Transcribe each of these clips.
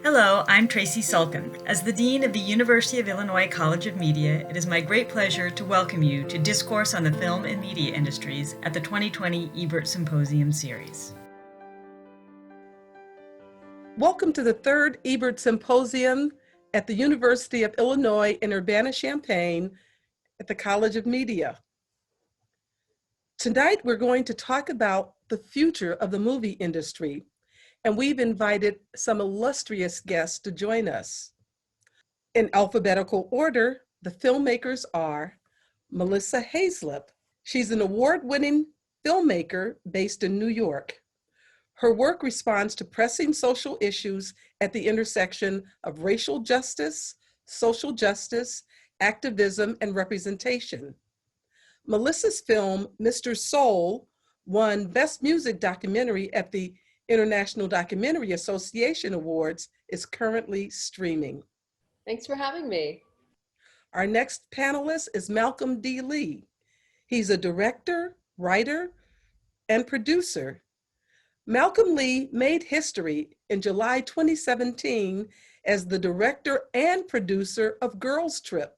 Hello, I'm Tracy Sulkin. As the Dean of the University of Illinois College of Media, it is my great pleasure to welcome you to Discourse on the Film and Media Industries at the 2020 Ebert Symposium series. Welcome to the third Ebert Symposium at the University of Illinois in Urbana-Champaign at the College of Media. Tonight, we're going to talk about the future of the movie industry, and we've invited some illustrious guests to join us. In alphabetical order, the filmmakers are Melissa Hayslip. She's an award-winning filmmaker based in New York. Her work responds to pressing social issues at the intersection of racial justice, social justice, activism, and representation. Melissa's film, Mr. Soul, won Best Music Documentary at the International Documentary Association Awards, is currently streaming. Thanks for having me. Our next panelist is Malcolm D. Lee. He's a director, writer, and producer. Malcolm Lee made history in July 2017 as the director and producer of Girls Trip,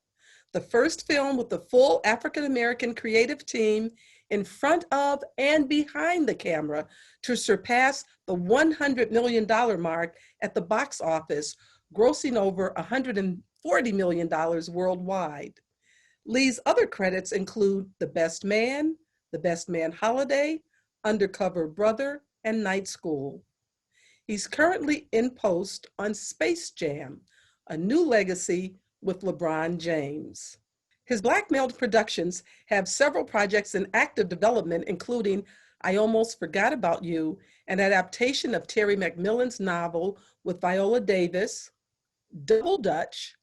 the first film with the full African-American creative team in front of and behind the camera to surpass the $100 million mark at the box office, grossing over $140 million worldwide. Lee's other credits include The Best Man Holiday, Undercover Brother, and Night School. He's currently in post on Space Jam, a new legacy with LeBron James. His black-mailed productions have several projects in active development, including I Almost Forgot About You, an adaptation of Terry McMillan's novel with Viola Davis, Double Dutch,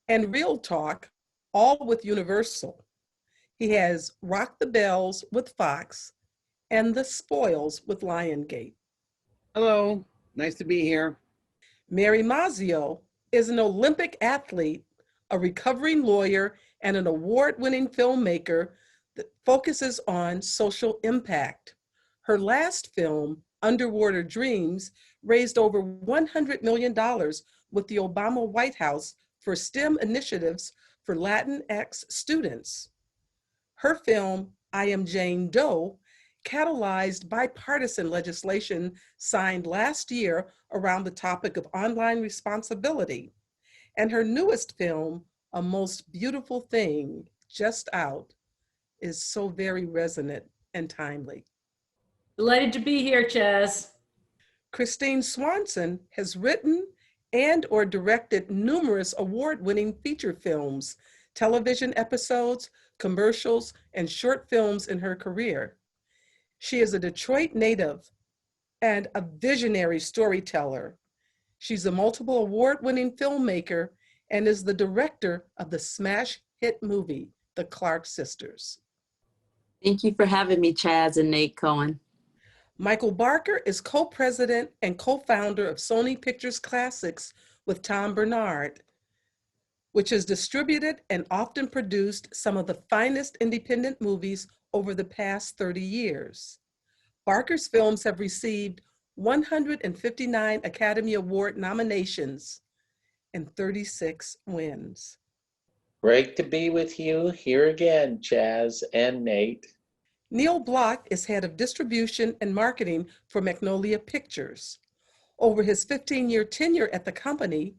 and Real Talk, all with Universal. He has Rock the Bells with Fox, and The Spoils with Lionsgate. Hello, nice to be here. Mary Mazzio is an Olympic athlete, a recovering lawyer, and an award-winning filmmaker that focuses on social impact. Her last film, Underwater Dreams, raised over $100 million with the Obama White House for STEM initiatives for Latinx students. Her film, I Am Jane Doe, catalyzed bipartisan legislation signed last year around the topic of online responsibility. And her newest film, A Most Beautiful Thing, just out, is so very resonant and timely. Delighted to be here, Chaz. Christine Swanson has written and or directed numerous award-winning feature films, television episodes, commercials, and short films in her career. She is a Detroit native and a visionary storyteller. She's a multiple award-winning filmmaker and is the director of the smash hit movie, The Clark Sisters. Thank you for having me, Chaz and Nate Cohen. Michael Barker is co-president and co-founder of Sony Pictures Classics with Tom Bernard, which has distributed and often produced some of the finest independent movies over the past 30 years. Barker's films have received 159 Academy Award nominations and 36 wins. Great to be with you here again, Chaz and Nate. Neil Block is head of distribution and marketing for Magnolia Pictures. Over his 15-year tenure at the company,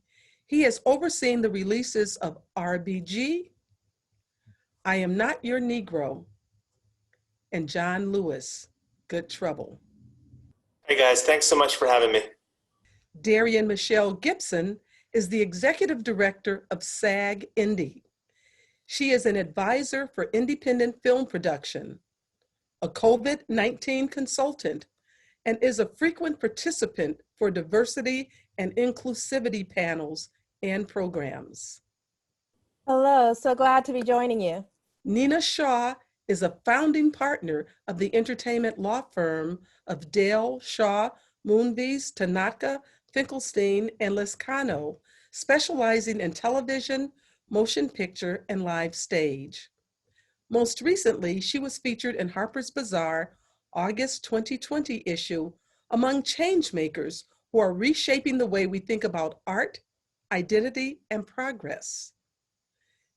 he has overseen the releases of RBG, I Am Not Your Negro, and John Lewis, Good Trouble. Hey guys, thanks so much for having me. Darian Michelle Gibson is the executive director of SAG Indie. She is an advisor for independent film production, a COVID-19 consultant, and is a frequent participant for diversity and inclusivity panels and programs. Hello, so glad to be joining you. Nina Shaw is a founding partner of the entertainment law firm of Dale, Shaw, Moonves, Tanaka, Finkelstein, and Lescano, specializing in television, motion picture, and live stage. Most recently, she was featured in Harper's Bazaar August 2020 issue among Changemakers, who are reshaping the way we think about art, identity, and progress.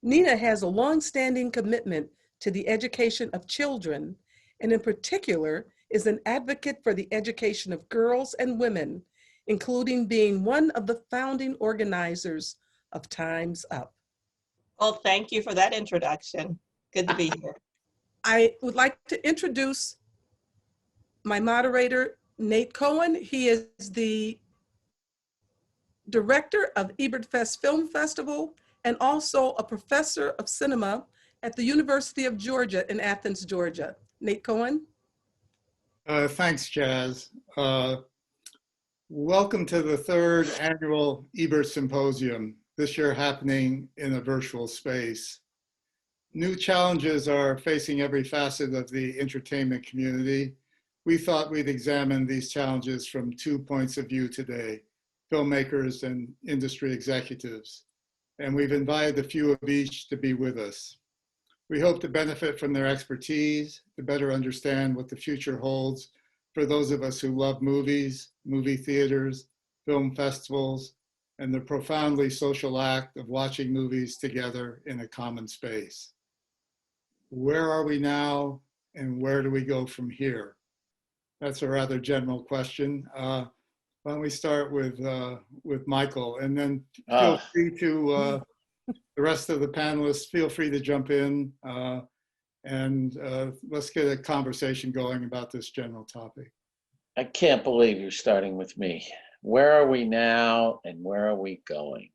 Nina has a longstanding commitment to the education of children, and in particular is an advocate for the education of girls and women, including being one of the founding organizers of Time's Up. Well, thank you for that introduction. Good to be here. I would like to introduce my moderator, Nate Cohen. He is the director of Ebert Fest Film Festival and also a professor of cinema at the University of Georgia in Athens, Georgia. Nate Cohen. Thanks, Jazz. Welcome to the third annual Ebert Symposium, this year happening in a virtual space. New challenges are facing every facet of the entertainment community. We thought we'd examine these challenges from 2 points of view today, filmmakers and industry executives. And we've invited a few of each to be with us. We hope to benefit from their expertise, to better understand what the future holds for those of us who love movies, movie theaters, film festivals, and the profoundly social act of watching movies together in a common space. Where are we now, and where do we go from here? That's a rather general question. Why don't we start with Michael, and then feel free to, the rest of the panelists, feel free to jump in, and let's get a conversation going about this general topic. I can't believe you're starting with me. Where are we now and where are we going?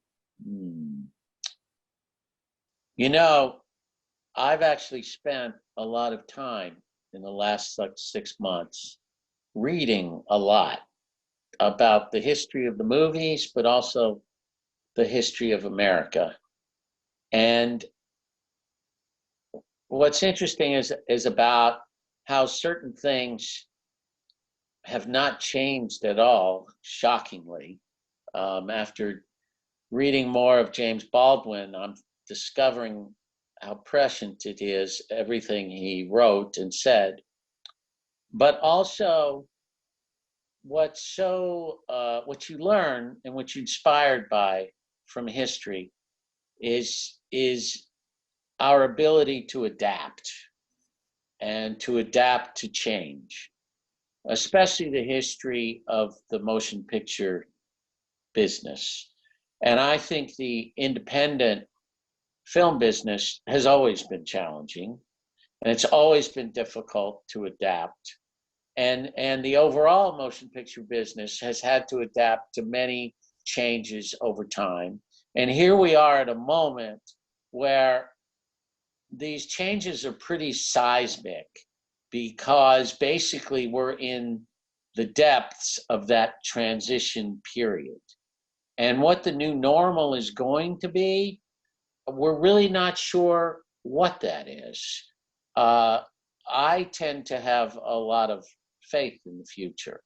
You know, I've actually spent a lot of time in the last 6 months reading a lot about the history of the movies, but also the history of America. And what's interesting is about how certain things have not changed at all, shockingly. After reading more of James Baldwin, I'm discovering how prescient it is, everything he wrote and said. But also, what you learn and what you're inspired by from history is our ability to adapt and to adapt to change, especially the history of the motion picture business. And I think the independent film business has always been challenging, and it's always been difficult to adapt. And the overall motion picture business has had to adapt to many changes over time. And here we are at a moment where these changes are pretty seismic, because basically we're in the depths of that transition period. And what the new normal is going to be, we're really not sure what that is. I tend to have a lot of faith in the future.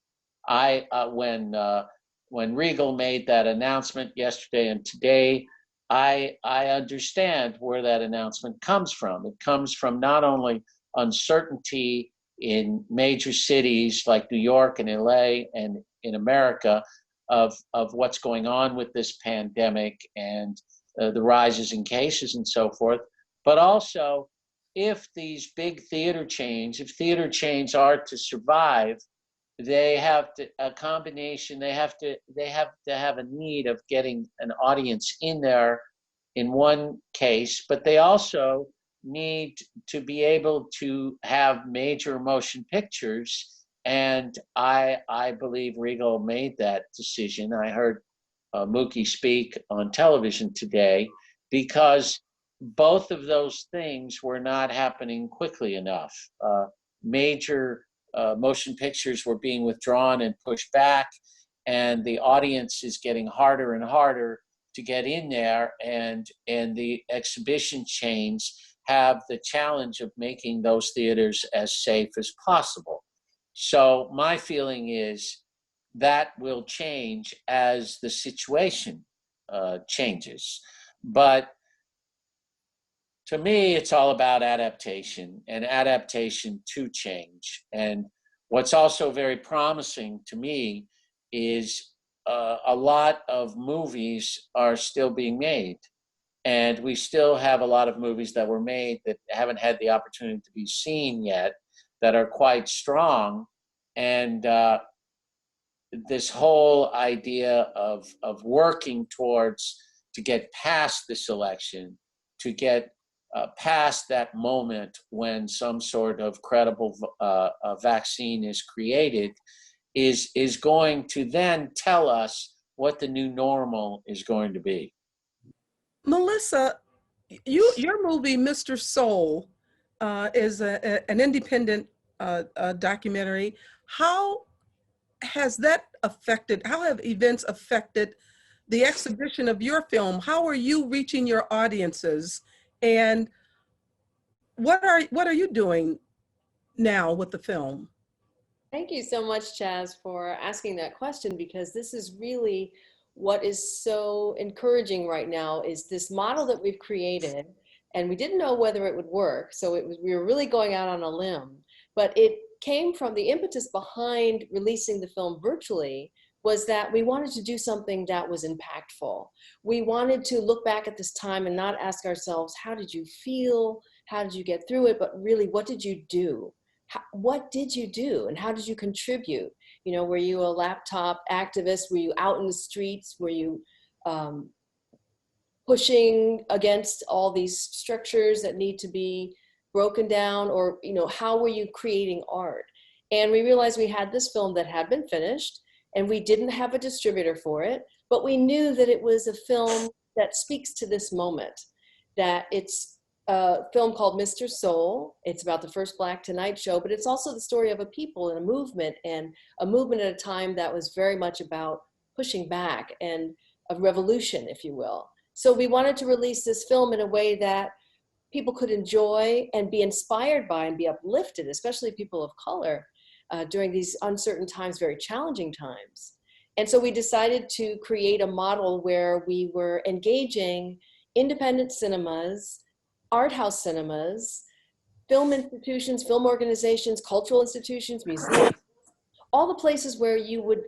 When Regal made that announcement yesterday and today, I understand where that announcement comes from. It comes from not only uncertainty in major cities like New York and LA and in America of what's going on with this pandemic and the rises in cases and so forth, but also if these big theater chains are to survive, they have to have a need of getting an audience in there in one case, but they also need to be able to have major motion pictures. And I believe Regal made that decision. I heard Mookie speak on television today, because both of those things were not happening quickly enough. Major motion pictures were being withdrawn and pushed back, and the audience is getting harder and harder to get in there, and the exhibition chains have the challenge of making those theaters as safe as possible. So my feeling is that will change as the situation changes. But to me, it's all about adaptation and adaptation to change. And what's also very promising to me is a lot of movies are still being made. And we still have a lot of movies that were made that haven't had the opportunity to be seen yet, that are quite strong. And this whole idea of working towards to get past this election, to get past that moment when some sort of credible vaccine is created, is going to then tell us what the new normal is going to be. Melissa, your movie, Mr. Soul, is an independent documentary. How has that affected, how have events affected the exhibition of your film? How are you reaching your audiences? And what are you doing now with the film? Thank you so much, Chaz, for asking that question, because this is really what is so encouraging right now is this model that we've created, and we didn't know whether it would work. So we were really going out on a limb, but it came from the impetus behind releasing the film virtually was that we wanted to do something that was impactful. We wanted to look back at this time and not ask ourselves, how did you feel? How did you get through it? But really, what did you do? What did you do and how did you contribute? You know, were you a laptop activist? Were you out in the streets? Were you pushing against all these structures that need to be broken down? Or, you know, how were you creating art? And we realized we had this film that had been finished and we didn't have a distributor for it, but we knew that it was a film that speaks to this moment, that it's a film called Mr. Soul. It's about the first Black Tonight Show, but it's also the story of a people and a movement at a time that was very much about pushing back and a revolution, if you will. So we wanted to release this film in a way that people could enjoy and be inspired by and be uplifted, especially people of color during these uncertain times, very challenging times. And so we decided to create a model where we were engaging independent cinemas, art house cinemas, film institutions, film organizations, cultural institutions, museums, all the places where you would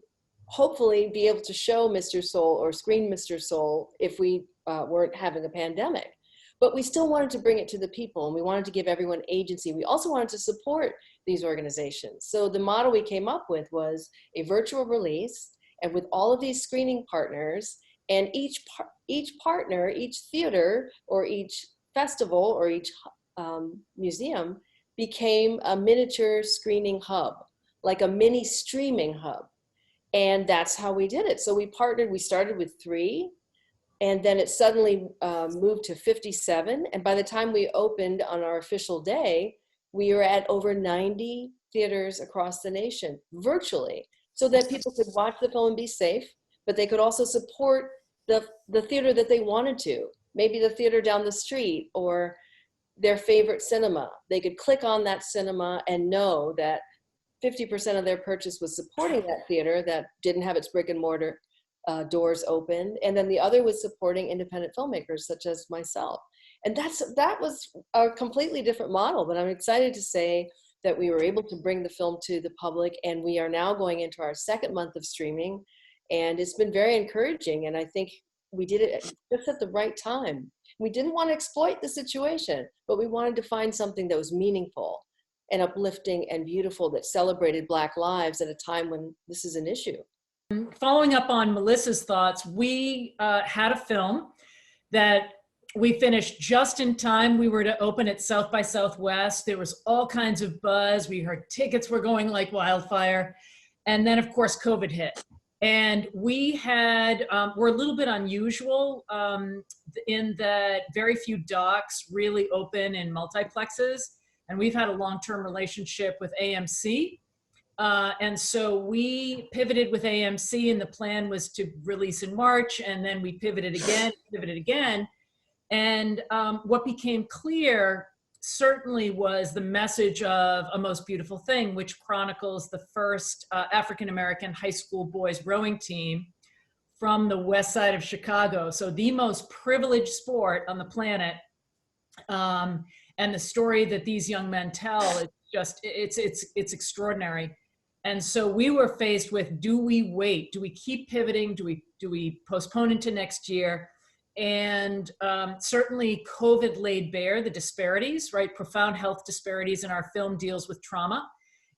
hopefully be able to show Mr. Soul or screen Mr. Soul if we weren't having a pandemic. But we still wanted to bring it to the people, and we wanted to give everyone agency. We also wanted to support these organizations. So the model we came up with was a virtual release, and with all of these screening partners, and each partner, each theater, or each festival, or each museum became a miniature screening hub, like a mini streaming hub. And that's how we did it. So we partnered, we started with 3, and then it suddenly moved to 57. And by the time we opened on our official day, we were at over 90 theaters across the nation, virtually, so that people could watch the film and be safe, but they could also support the theater that they wanted to. Maybe the theater down the street or their favorite cinema. They could click on that cinema and know that 50% of their purchase was supporting that theater that didn't have its brick and mortar doors open. And then the other was supporting independent filmmakers such as myself. And that was a completely different model, but I'm excited to say that we were able to bring the film to the public, and we are now going into our 2nd month of streaming, and it's been very encouraging. And I think we did it just at the right time. We didn't want to exploit the situation, but we wanted to find something that was meaningful and uplifting and beautiful, that celebrated Black lives at a time when this is an issue. Following up on Melissa's thoughts, we had a film that we finished just in time. We were to open at South by Southwest. There was all kinds of buzz. We heard tickets were going like wildfire. And then of course, COVID hit. And we had, we're a little bit unusual in that very few docs really open in multiplexes. And we've had a long-term relationship with AMC. And so we pivoted with AMC, and the plan was to release in March, and then we pivoted again. And what became clear certainly was the message of A Most Beautiful Thing, which chronicles the first African-American high school boys rowing team from the west side of Chicago. So the most privileged sport on the planet. And the story that these young men tell is just, it's extraordinary. And so we were faced with, do we wait? Do we keep pivoting? Do we postpone into next year? And certainly COVID laid bare the disparities, right? Profound health disparities, and our film deals with trauma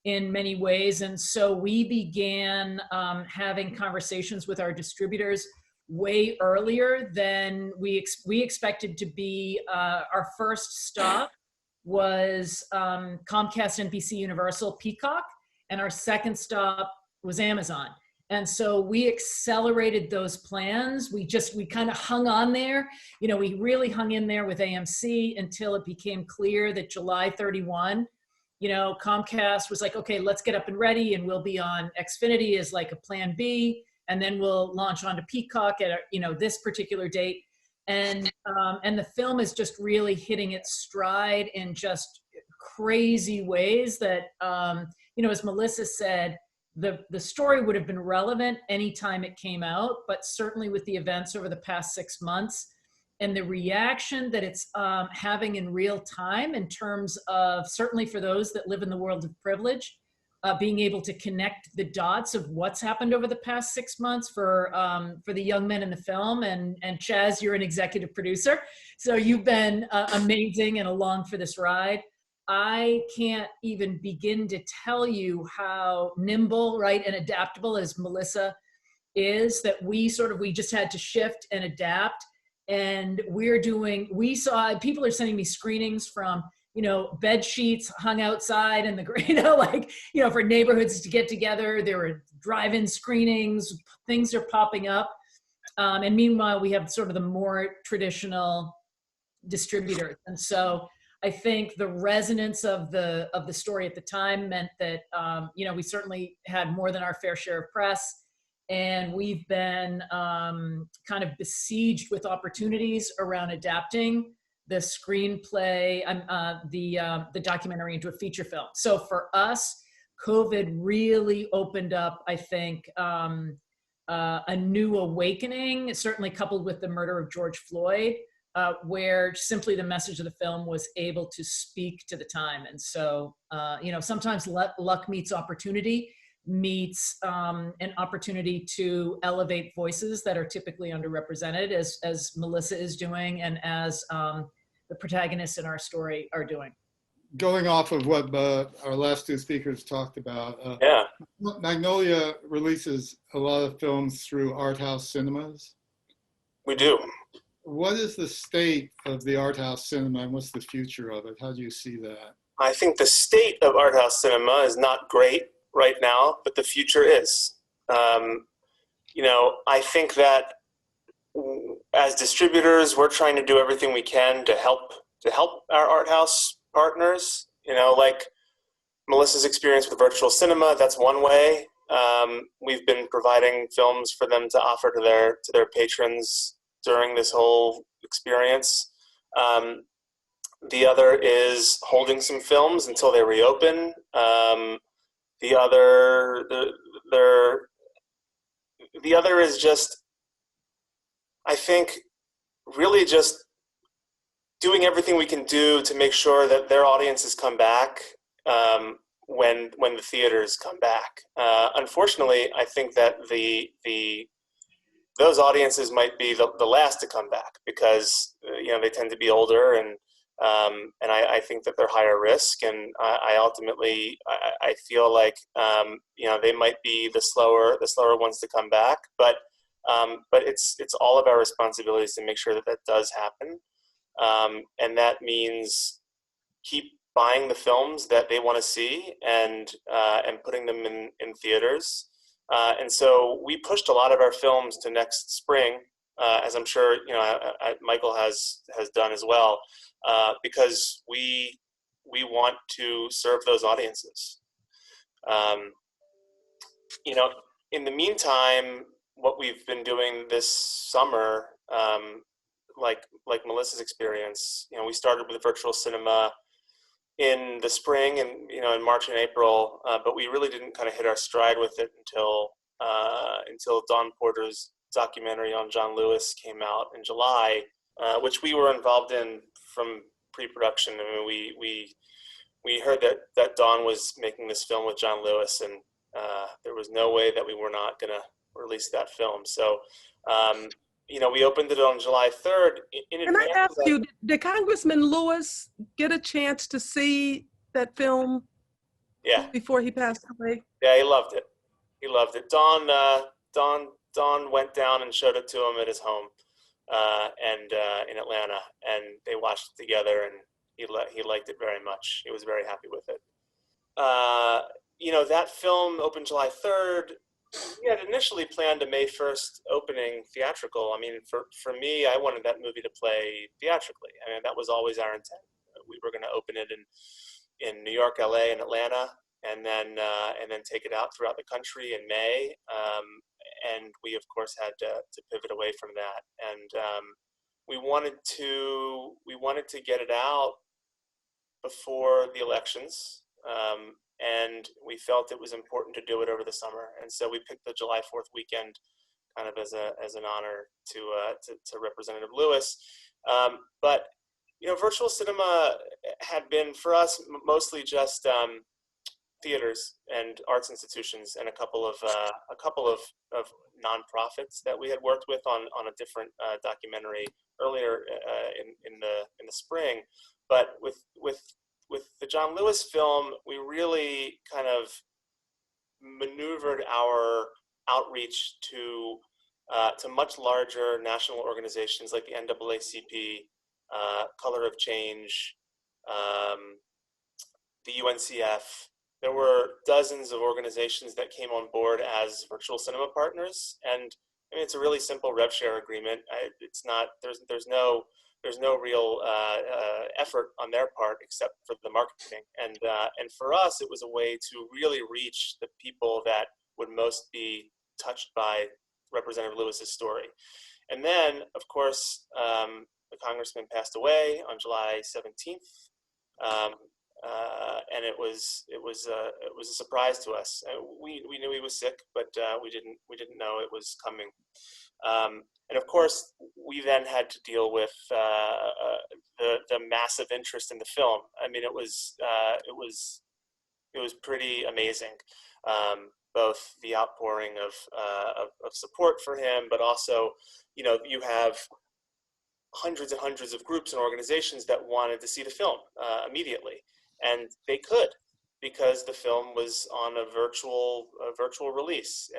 in many ways. And so we began having conversations with our distributors way earlier than we expected to be. Our first stop was Comcast, NBC Universal, Peacock, and our second stop was Amazon. And so we accelerated those plans. We kind of hung on there. You know, we really hung in there with AMC until it became clear that July 31, you know, Comcast was like, okay, let's get up and ready, and we'll be on Xfinity as like a plan B, and then we'll launch onto Peacock at, you know, this particular date. And the film is just really hitting its stride in just crazy ways that, you know, as Melissa said, the story would have been relevant anytime it came out, but certainly with the events over the past 6 months and the reaction that it's having in real time in terms of, certainly for those that live in the world of privilege, being able to connect the dots of what's happened over the past 6 months for the young men in the film. And Chaz, you're an executive producer, so you've been amazing and along for this ride. I can't even begin to tell you how nimble, right, and adaptable as Melissa is, that we just had to shift and adapt. And we saw, people are sending me screenings from, you know, bed sheets hung outside and you know, like, you know, for neighborhoods to get together. There were drive-in screenings, things are popping up. And meanwhile, we have sort of the more traditional distributors. And so I think the resonance of the story at the time meant that, you know, we certainly had more than our fair share of press, and we've been kind of besieged with opportunities around adapting the screenplay, the documentary into a feature film. So for us, COVID really opened up, I think, a new awakening, certainly coupled with the murder of George Floyd, where simply the message of the film was able to speak to the time. And so, you know, sometimes luck meets opportunity, meets an opportunity to elevate voices that are typically underrepresented, as Melissa is doing, and as the protagonists in our story are doing. Going off of what our last two speakers talked about, Magnolia releases a lot of films through art house cinemas. We do. What is the state of the art house cinema, and what's the future of it? How do you see that? I think the state of art house cinema is not great right now, but the future is. You know, I think that as distributors, we're trying to do everything we can to help our art house partners. You know, like Melissa's experience with virtual cinema, that's one way. We've been providing films for them to offer to their patrons during this whole experience. The other is holding some films until they reopen. The other is just, I think, really just doing everything we can do to make sure that their audiences come back when the theaters come back. Unfortunately, I think that those audiences might be the last to come back because you know, they tend to be older, and I think that they're higher risk, and I ultimately feel like you know, they might be the slower ones to come back, but it's all of our responsibilities to make sure that does happen, and that means keep buying the films that they want to see and putting them in theaters. And so we pushed a lot of our films to next spring, as I'm sure you know Michael has done as well, because we want to serve those audiences. You know, in the meantime, what we've been doing this summer, like Melissa's experience, you know, we started with virtual cinema in the spring and, you know, in March and April, but we really didn't kind of hit our stride with it until Dawn Porter's documentary on John Lewis came out in July, which we were involved in from pre-production. I mean, we heard that Dawn was making this film with John Lewis, and There was no way that we were not going to release that film. So, we opened it on July 3rd. In Can I advance ask of that, you, did Congressman Lewis get a chance to see that film yeah, before he passed away? yeah, he loved it. He loved it. Don went down and showed it to him at his home, and in Atlanta, and they watched it together, and he liked it very much. He was very happy with it. That film opened July 3rd. We had initially planned a May 1st opening theatrical. I mean, for me, I wanted that movie to play theatrically. I mean, that was always our intent. We were going to open it in New York, LA, and Atlanta, and then take it out throughout the country in May. And we, of course, had to pivot away from that. And we wanted to get it out before the elections. And we felt it was important to do it over the summer, and so we picked the July 4th weekend, kind of as an honor to Representative Lewis. But virtual cinema had been for us mostly just theaters and arts institutions, and a couple of nonprofits that we had worked with on a different documentary earlier in the spring. But with the John Lewis film, we really kind of maneuvered our outreach to much larger national organizations like the NAACP, Color of Change, the UNCF. There were dozens of organizations that came on board as virtual cinema partners, and I mean, it's a really simple rev share agreement. It's not there's no real effort on their part except for the marketing. And for us, it was a way to really reach the people that would most be touched by Representative Lewis's story. And then, of course, the congressman passed away on July 17th, and it was a surprise to us. We knew he was sick, but we didn't know it was coming. And of course, we then had to deal with the massive interest in the film. I mean, it was pretty amazing. Both the outpouring of support for him, but also, you have hundreds and hundreds of groups and organizations that wanted to see the film immediately, and they could, because the film was on a virtual release.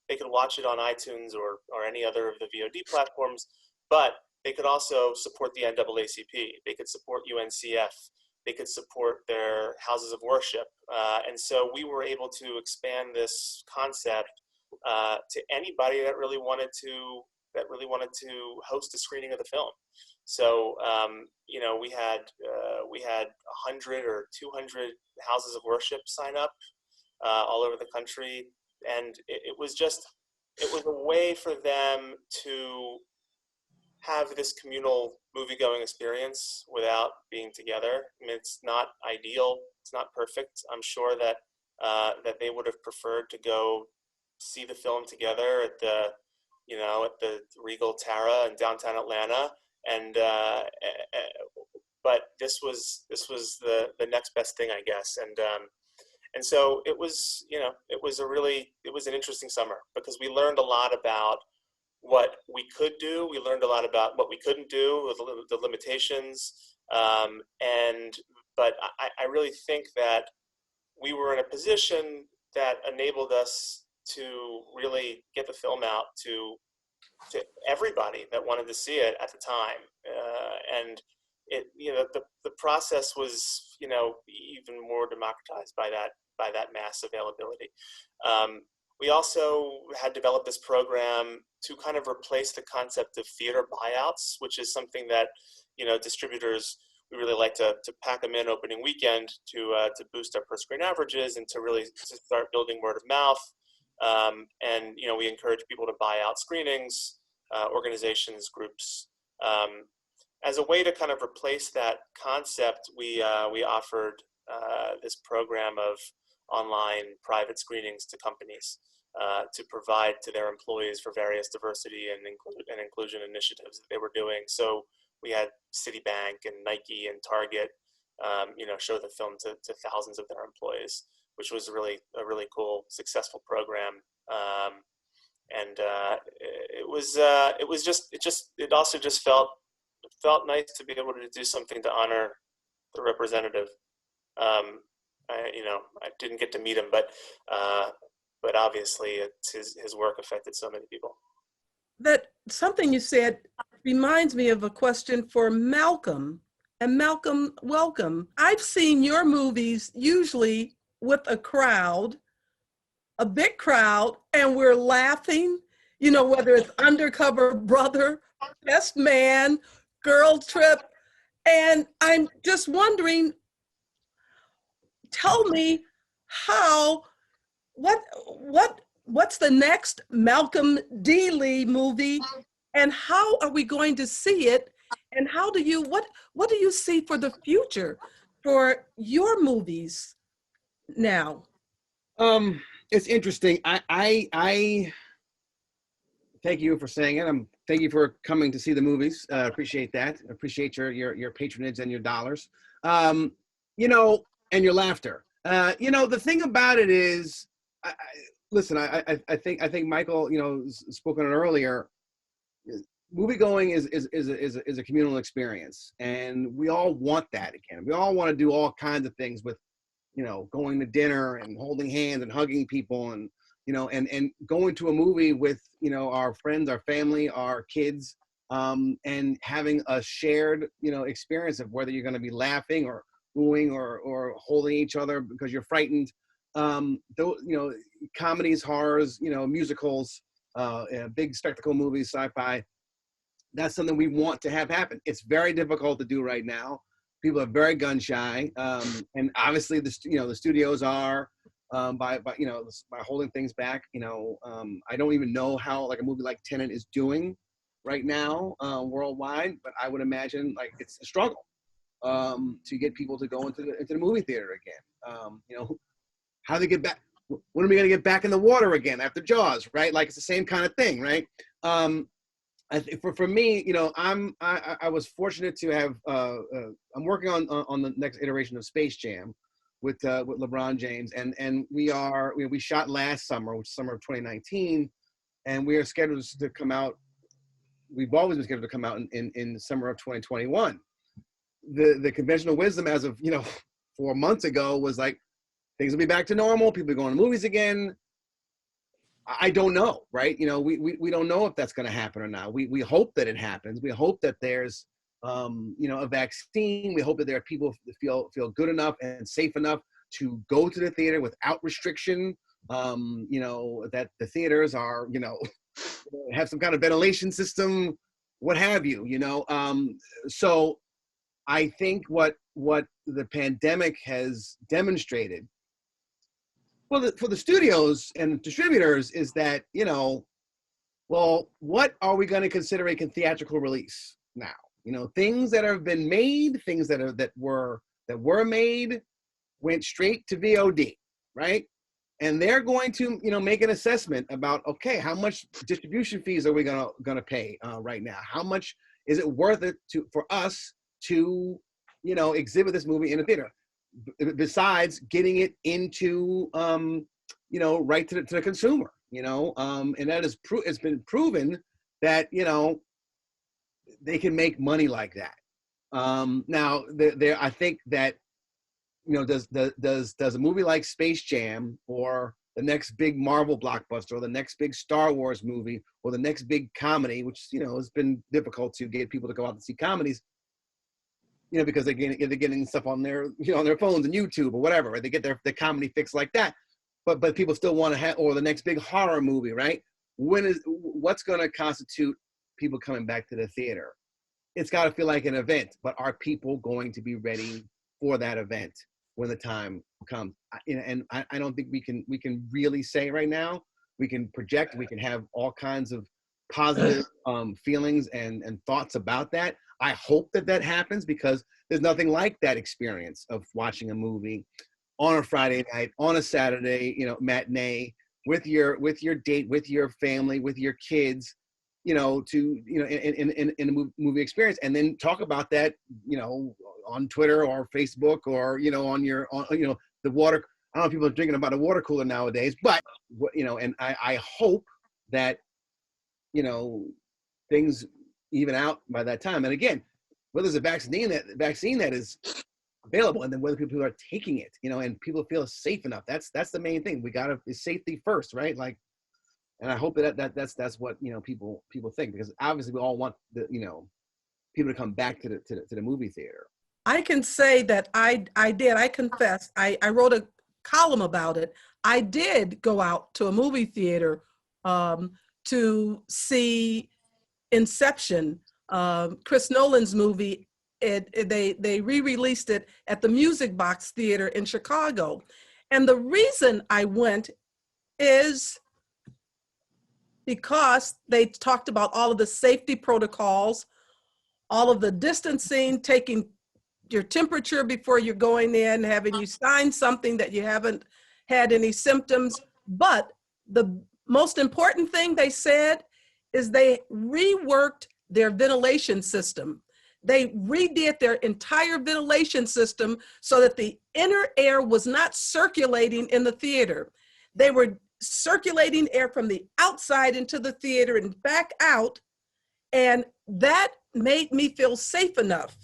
They could watch it on iTunes or any other of the VOD platforms, but they could also support the NAACP. They could support UNCF. They could support their houses of worship. And so we were able to expand this concept to anybody that really wanted to host a screening of the film. So we had 100 or 200 houses of worship sign up all over the country. And it was a way for them to have this communal movie-going experience without being together. I mean, it's not ideal. It's not perfect. I'm sure that they would have preferred to go see the film together at the Regal Tara in downtown Atlanta. And but this was the next best thing, I guess. And so it was an interesting summer, because we learned a lot about what we could do. We learned a lot about what we couldn't do, with the limitations. But I really think that we were in a position that enabled us to really get the film out to everybody that wanted to see it at the time. And it, the process was, even more democratized by that mass availability. We also had developed this program to kind of replace the concept of theater buyouts, which is something that, distributors, we really like to pack them in opening weekend to boost our per screen averages and to really start building word of mouth. And we encourage people to buy out screenings, organizations, groups. As a way to kind of replace that concept, we offered this program of online private screenings to companies to provide to their employees for various diversity and inclusion initiatives that they were doing. So we had Citibank and Nike and Target, show the film to thousands of their employees. which was a really cool, successful program. And it also just felt nice to be able to do something to honor the representative. I didn't get to meet him, but obviously his work affected so many people. That something you said reminds me of a question for Malcolm. And Malcolm, welcome. I've seen your movies usually with a crowd, a big crowd, and we're laughing, whether it's Undercover Brother, Best Man, Girl Trip. And I'm just wondering, tell me what's the next Malcolm D. Lee movie, and how are we going to see it? And what do you see for the future for your movies now? It's interesting. I thank you for saying it. Thank you for coming to see the movies. Appreciate that. Appreciate your patronage and your dollars. And your laughter. The thing about it is, listen, I think Michael, spoke on it earlier. Moviegoing is a communal experience, and we all want that again. We all want to do all kinds of things with, going to dinner and holding hands and hugging people, and and going to a movie with our friends, our family, our kids, and having a shared experience of whether you're going to be laughing or booing or holding each other because you're frightened. Comedies, horrors, musicals, big spectacle movies, sci-fi. That's something we want to have happen. It's very difficult to do right now. People are very gun shy, and obviously the studios are by holding things back. I don't even know how like a movie like Tenet is doing right now worldwide, but I would imagine like it's a struggle to get people to go into the movie theater again. How they get back? When are we going to get back in the water again after Jaws? Right? Like it's the same kind of thing, right? I think for me, I was fortunate to have. I'm working on the next iteration of Space Jam with LeBron James, and we shot last summer, which is summer of 2019, and we are scheduled to come out. We've always been scheduled to come out in the summer of 2021. The conventional wisdom as of 4 months ago was like things will be back to normal. People are going to movies again. I don't know, right? We don't know if that's going to happen or not. We hope that it happens. We hope that there's, a vaccine. We hope that there are people that feel good enough and safe enough to go to the theater without restriction. That the theaters are, have some kind of ventilation system, what have you. So I think what the pandemic has demonstrated for the studios and distributors is that, what are we going to consider a theatrical release now? Things that have been made, things that were made went straight to VOD, right? And they're going to, make an assessment about, okay, how much distribution fees are we gonna pay right now? How much is it worth it for us to, exhibit this movie in a theater? Besides getting it into, right to the consumer, and that is it's been proven that, they can make money like that. Now, I think that, does a movie like Space Jam or the next big Marvel blockbuster or the next big Star Wars movie or the next big comedy, which, has been difficult to get people to go out and see comedies, because they're getting stuff on their, on their phones and YouTube or whatever, right? They get their comedy fix like that. But people still want to have, or the next big horror movie, right? What's going to constitute people coming back to the theater? It's got to feel like an event, but are people going to be ready for that event when the time comes? And I don't think we can really say right now. We can project, we can have all kinds of positive feelings and thoughts about that. I hope that happens, because there's nothing like that experience of watching a movie on a Friday night, on a Saturday, matinee with your date, with your family, with your kids, in a movie experience, and then talk about that, on Twitter or Facebook or, on the water. I don't know if people are drinking about a water cooler nowadays, but, and I hope that, things even out by that time. And again, whether there's a vaccine that is available, and then whether people are taking it, and people feel safe enough. That's the main thing. We gotta is safety first, right? Like, and I hope that's what people think, because obviously we all want the people to come back to the movie theater. I can say that I confess, I wrote a column about it. I did go out to a movie theater to see Inception, Chris Nolan's movie. They re-released it at the Music Box Theater in Chicago. And the reason I went is because they talked about all of the safety protocols, all of the distancing, taking your temperature before you're going in, having you sign something that you haven't had any symptoms. But the most important thing they said is they reworked their ventilation system. They redid their entire ventilation system so that the inner air was not circulating in the theater. They were circulating air from the outside into the theater and back out. And that made me feel safe enough.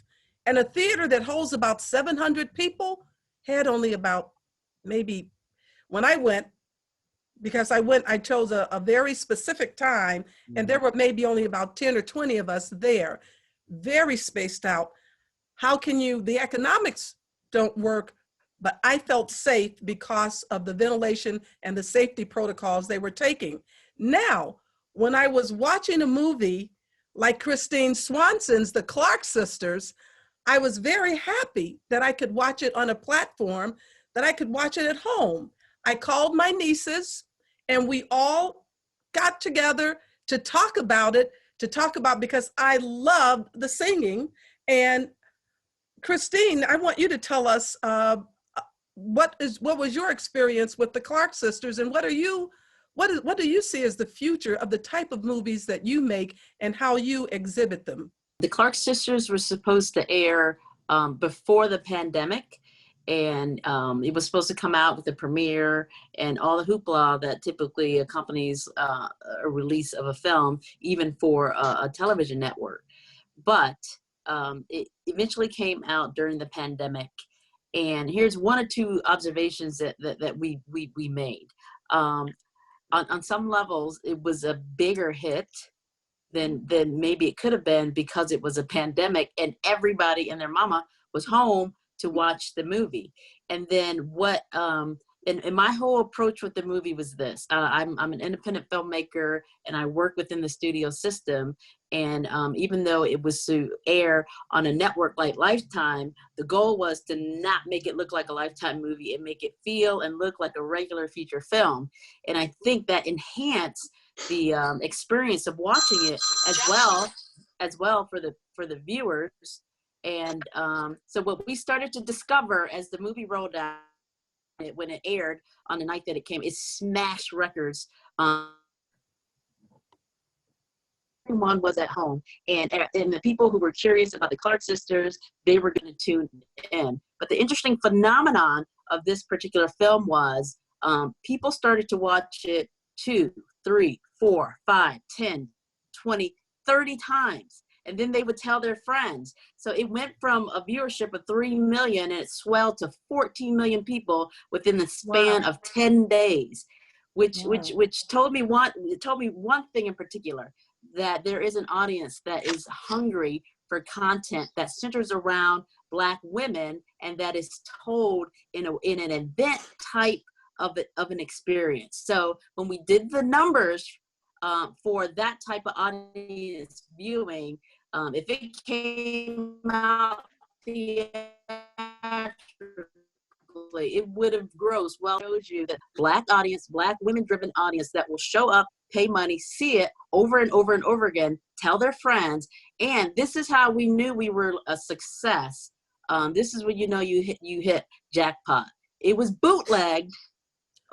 And a theater that holds about 700 people had only about, maybe, when I went, because I chose a very specific time, and there were maybe only about 10 or 20 of us there, very spaced out. How can the economics don't work, but I felt safe because of the ventilation and the safety protocols they were taking. Now, when I was watching a movie like Christine Swanson's The Clark Sisters, I was very happy that I could watch it on a platform, that I could watch it at home. I called my nieces, and we all got together to talk about it, because I loved the singing. And Christine, I want you to tell us what was your experience with the Clark Sisters, and what do you see as the future of the type of movies that you make and how you exhibit them? The Clark Sisters were supposed to air before the pandemic, and it was supposed to come out with the premiere and all the hoopla that typically accompanies a release of a film, even for a television network. But it eventually came out during the pandemic. And here's one or two observations that we made. On some levels, it was a bigger hit than maybe it could have been, because it was a pandemic and everybody and their mama was home to watch the movie. And then and my whole approach with the movie was this. I'm an independent filmmaker, and I work within the studio system. And even though it was to air on a network like Lifetime, the goal was to not make it look like a Lifetime movie and make it feel and look like a regular feature film. And I think that enhanced the experience of watching it as well for the viewers. And so what we started to discover as the movie rolled out, when it aired on the night that it came, it smashed records. Everyone was at home, and the people who were curious about the Clark Sisters, they were going to tune in. But the interesting phenomenon of this particular film was people started to watch it 2, 3, 4, 5, 10, 20, 30 times. And then they would tell their friends. So it went from a viewership of 3 million, and it swelled to 14 million people within the span of 10 days, which told me one thing in particular, that there is an audience that is hungry for content that centers around Black women, and that is told in an event type of an experience. So when we did the numbers for that type of audience viewing, if it came out theatrically, it would have grossed. Well, it shows you that Black audience, Black women-driven audience that will show up, pay money, see it over and over and over again, tell their friends. And this is how we knew we were a success. This is when you hit jackpot. It was bootlegged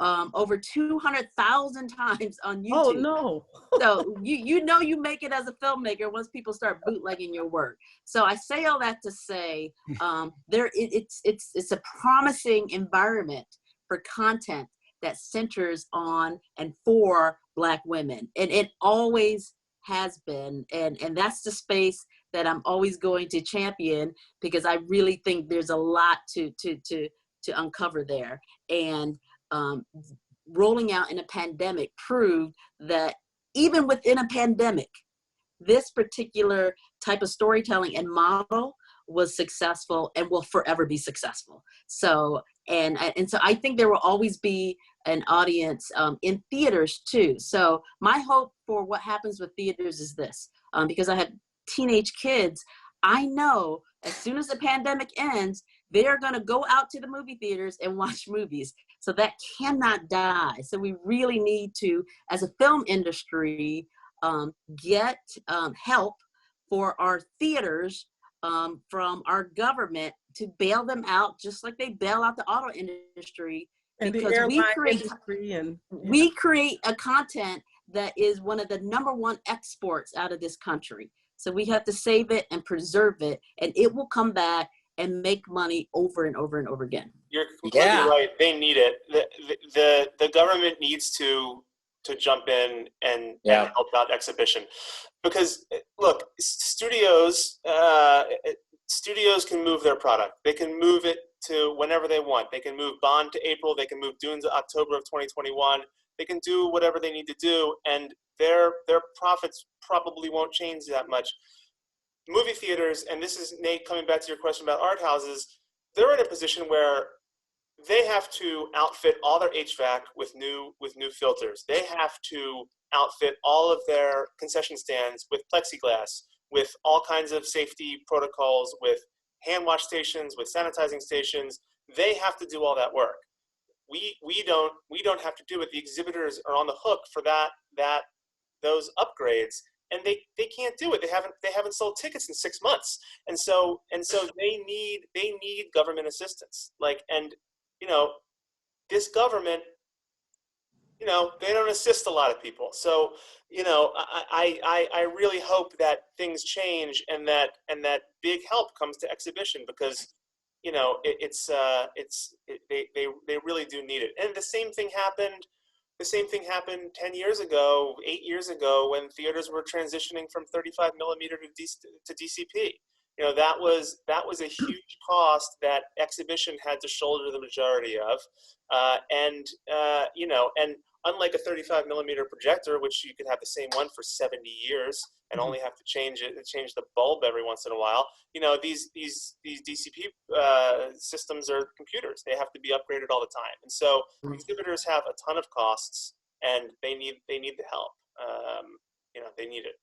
over 200,000 times on YouTube. Oh no! So you make it as a filmmaker once people start bootlegging your work. So I say all that to say, it's a promising environment for content that centers on and for Black women. And it always has been. And that's the space that I'm always going to champion, because I really think there's a lot to uncover there. And rolling out in a pandemic proved that even within a pandemic, this particular type of storytelling and model was successful and will forever be successful. So, and so I think there will always be an audience in theaters too. So my hope for what happens with theaters is this, because I have teenage kids, I know as soon as the pandemic ends, they're gonna go out to the movie theaters and watch movies. So that cannot die. So we really need to, as a film industry, get help for our theaters from our government to bail them out, just like they bail out the auto industry, And because the airline industry and we create a content that is one of the #1 exports out of this country. So we have to save it and preserve it, and it will come back and make money over and over and over again. You're completely right. They need it. The government needs to jump in and help out exhibition, because look, studios can move their product. They can move it to whenever they want. They can move Bond to April. They can move Dune to October of 2021. They can do whatever they need to do, and their profits probably won't change that much. Movie theaters, and this is Nate coming back to your question about art houses, they're in a position where they have to outfit all their HVAC with new filters. They have to outfit all of their concession stands with plexiglass, with all kinds of safety protocols, with hand wash stations, with sanitizing stations. They have to do all that work. We don't have to do it. The exhibitors are on the hook for those upgrades, and they can't do it. They haven't sold tickets in 6 months, and so they need government assistance. This government, they don't assist a lot of people. So I really hope that things change and that big help comes to exhibition, because they really do need it. And the same thing happened 10 years ago, 8 years ago, when theaters were transitioning from 35 millimeter to DCP. That was a huge cost that exhibition had to shoulder the majority of. And unlike a 35 millimeter projector, which you could have the same one for 70 years and only have to change the bulb every once in a while, these DCP systems are computers. They have to be upgraded all the time. And so exhibitors have a ton of costs, and they need the help. They need it.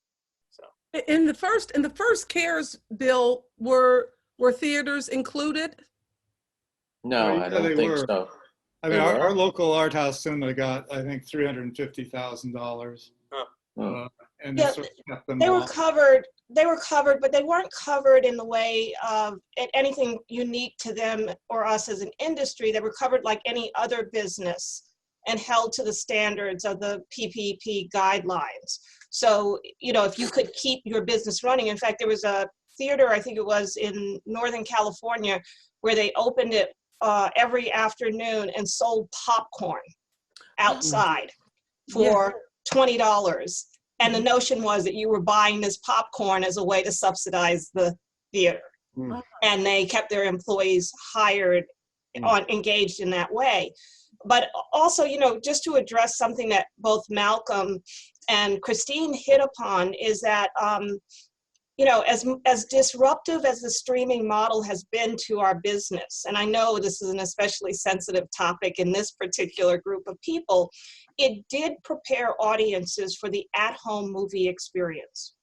So in the first CARES bill, were theaters included? No, I don't think so. I mean, our local art house cinema got, I think, $350,000. And they were covered. They were covered, but they weren't covered in the way of anything unique to them or us as an industry. They were covered like any other business and held to the standards of the PPP guidelines. So, if you could keep your business running. In fact, there was a theater, I think it was in Northern California, where they opened it every afternoon and sold popcorn outside for $20. And the notion was that you were buying this popcorn as a way to subsidize the theater. And they kept their employees hired, engaged in that way. But also, just to address something that both Malcolm and Christine hit upon, is that, as disruptive as the streaming model has been to our business, and I know this is an especially sensitive topic in this particular group of people, it did prepare audiences for the at-home movie experience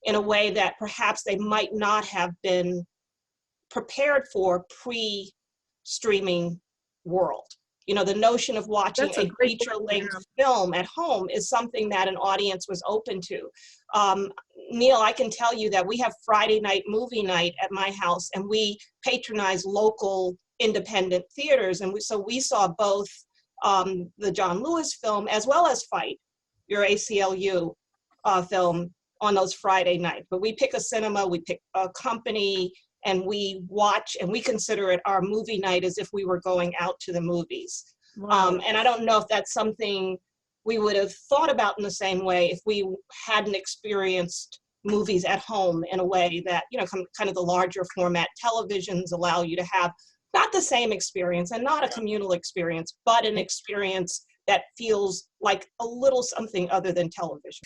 in a way that perhaps they might not have been prepared for pre-streaming world. The notion of watching a feature-length film at home is something that an audience was open to. Neil, I can tell you that we have Friday night movie night at my house, and we patronize local independent theaters. And so we saw both the John Lewis film as well as Fight, your ACLU film, on those Friday nights. But we pick a cinema, we pick a company, and we watch, and we consider it our movie night as if we were going out to the movies. Wow. And I don't know if that's something we would have thought about in the same way if we hadn't experienced movies at home in a way that, you know, kind of the larger format televisions allow you to have not the same experience and not a communal experience, but an experience that feels like a little something other than television.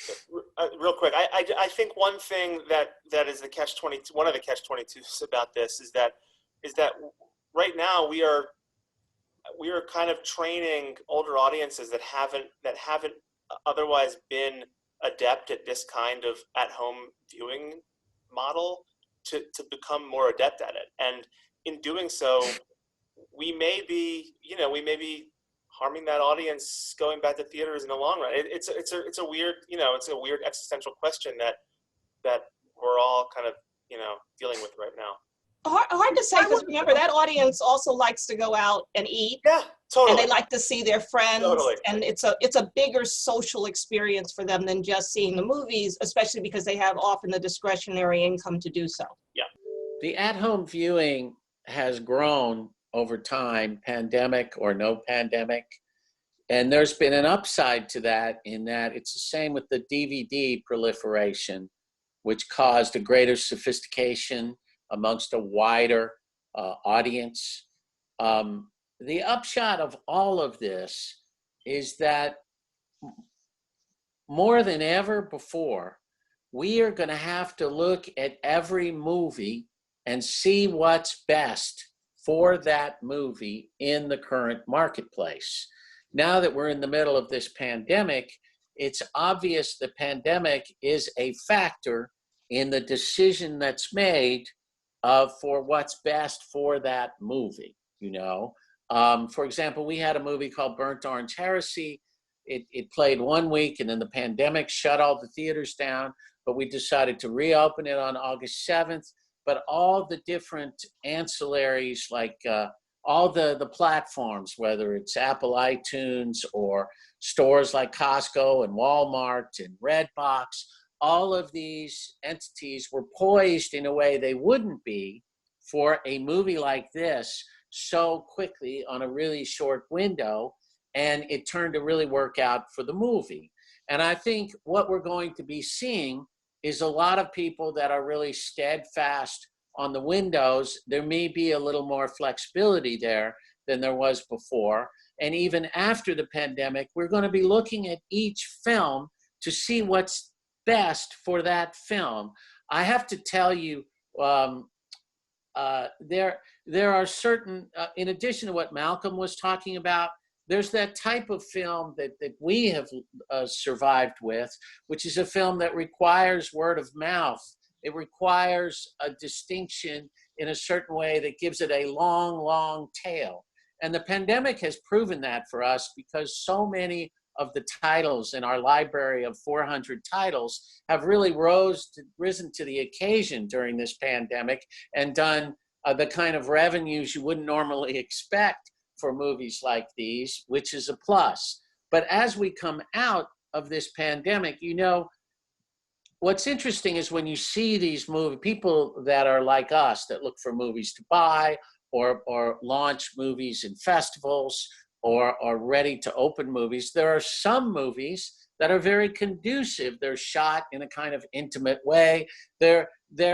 Real quick, I think one thing that is the catch-22, one of the catch-22s about this is that right now we are kind of training older audiences that haven't otherwise been adept at this kind of at-home viewing model to become more adept at it. And in doing so, we may be harming that audience going back to theaters in the long run. It's a weird, it's a weird existential question that we're all kind of, dealing with right now. Hard to say, because remember, that audience also likes to go out and eat. Yeah, totally. And they like to see their friends. Totally. And it's a bigger social experience for them than just seeing the movies, especially because they have often the discretionary income to do so. Yeah. The at-home viewing has grown over time, pandemic or no pandemic. And there's been an upside to that in that it's the same with the DVD proliferation, which caused a greater sophistication amongst a wider audience. The upshot of all of this is that more than ever before, we are going to have to look at every movie and see what's best for that movie in the current marketplace. Now that we're in the middle of this pandemic, it's obvious the pandemic is a factor in the decision that's made for what's best for that movie, For example, we had a movie called Burnt Orange Heresy. It played 1 week and then the pandemic shut all the theaters down, but we decided to reopen it on August 7th. But all the different ancillaries, like all the platforms, whether it's Apple iTunes or stores like Costco and Walmart and Redbox, all of these entities were poised in a way they wouldn't be for a movie like this so quickly on a really short window, and it turned to really work out for the movie. And I think what we're going to be seeing is a lot of people that are really steadfast on the windows. There may be a little more flexibility there than there was before. And even after the pandemic, we're going to be looking at each film to see what's best for that film. I have to tell you, there are certain, in addition to what Malcolm was talking about, there's that type of film that we have survived with, which is a film that requires word of mouth. It requires a distinction in a certain way that gives it a long, long tail. And the pandemic has proven that for us, because so many of the titles in our library of 400 titles have really risen to the occasion during this pandemic and done the kind of revenues you wouldn't normally expect for movies like these, which is a plus. But as we come out of this pandemic, what's interesting is when you see these people that are like us, that look for movies to buy or launch movies in festivals or are ready to open movies, there are some movies that are very conducive. They're shot in a kind of intimate way. They're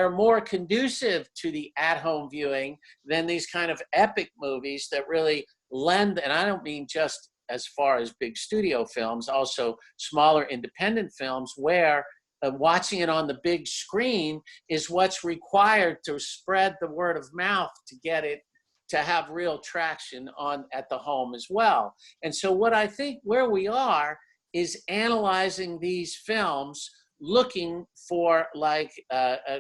more conducive to the at-home viewing than these kind of epic movies that really lend, and I don't mean just as far as big studio films, also smaller independent films where watching it on the big screen is what's required to spread the word of mouth to get it to have real traction at the home as well. And so what I think where we are is analyzing these films, looking for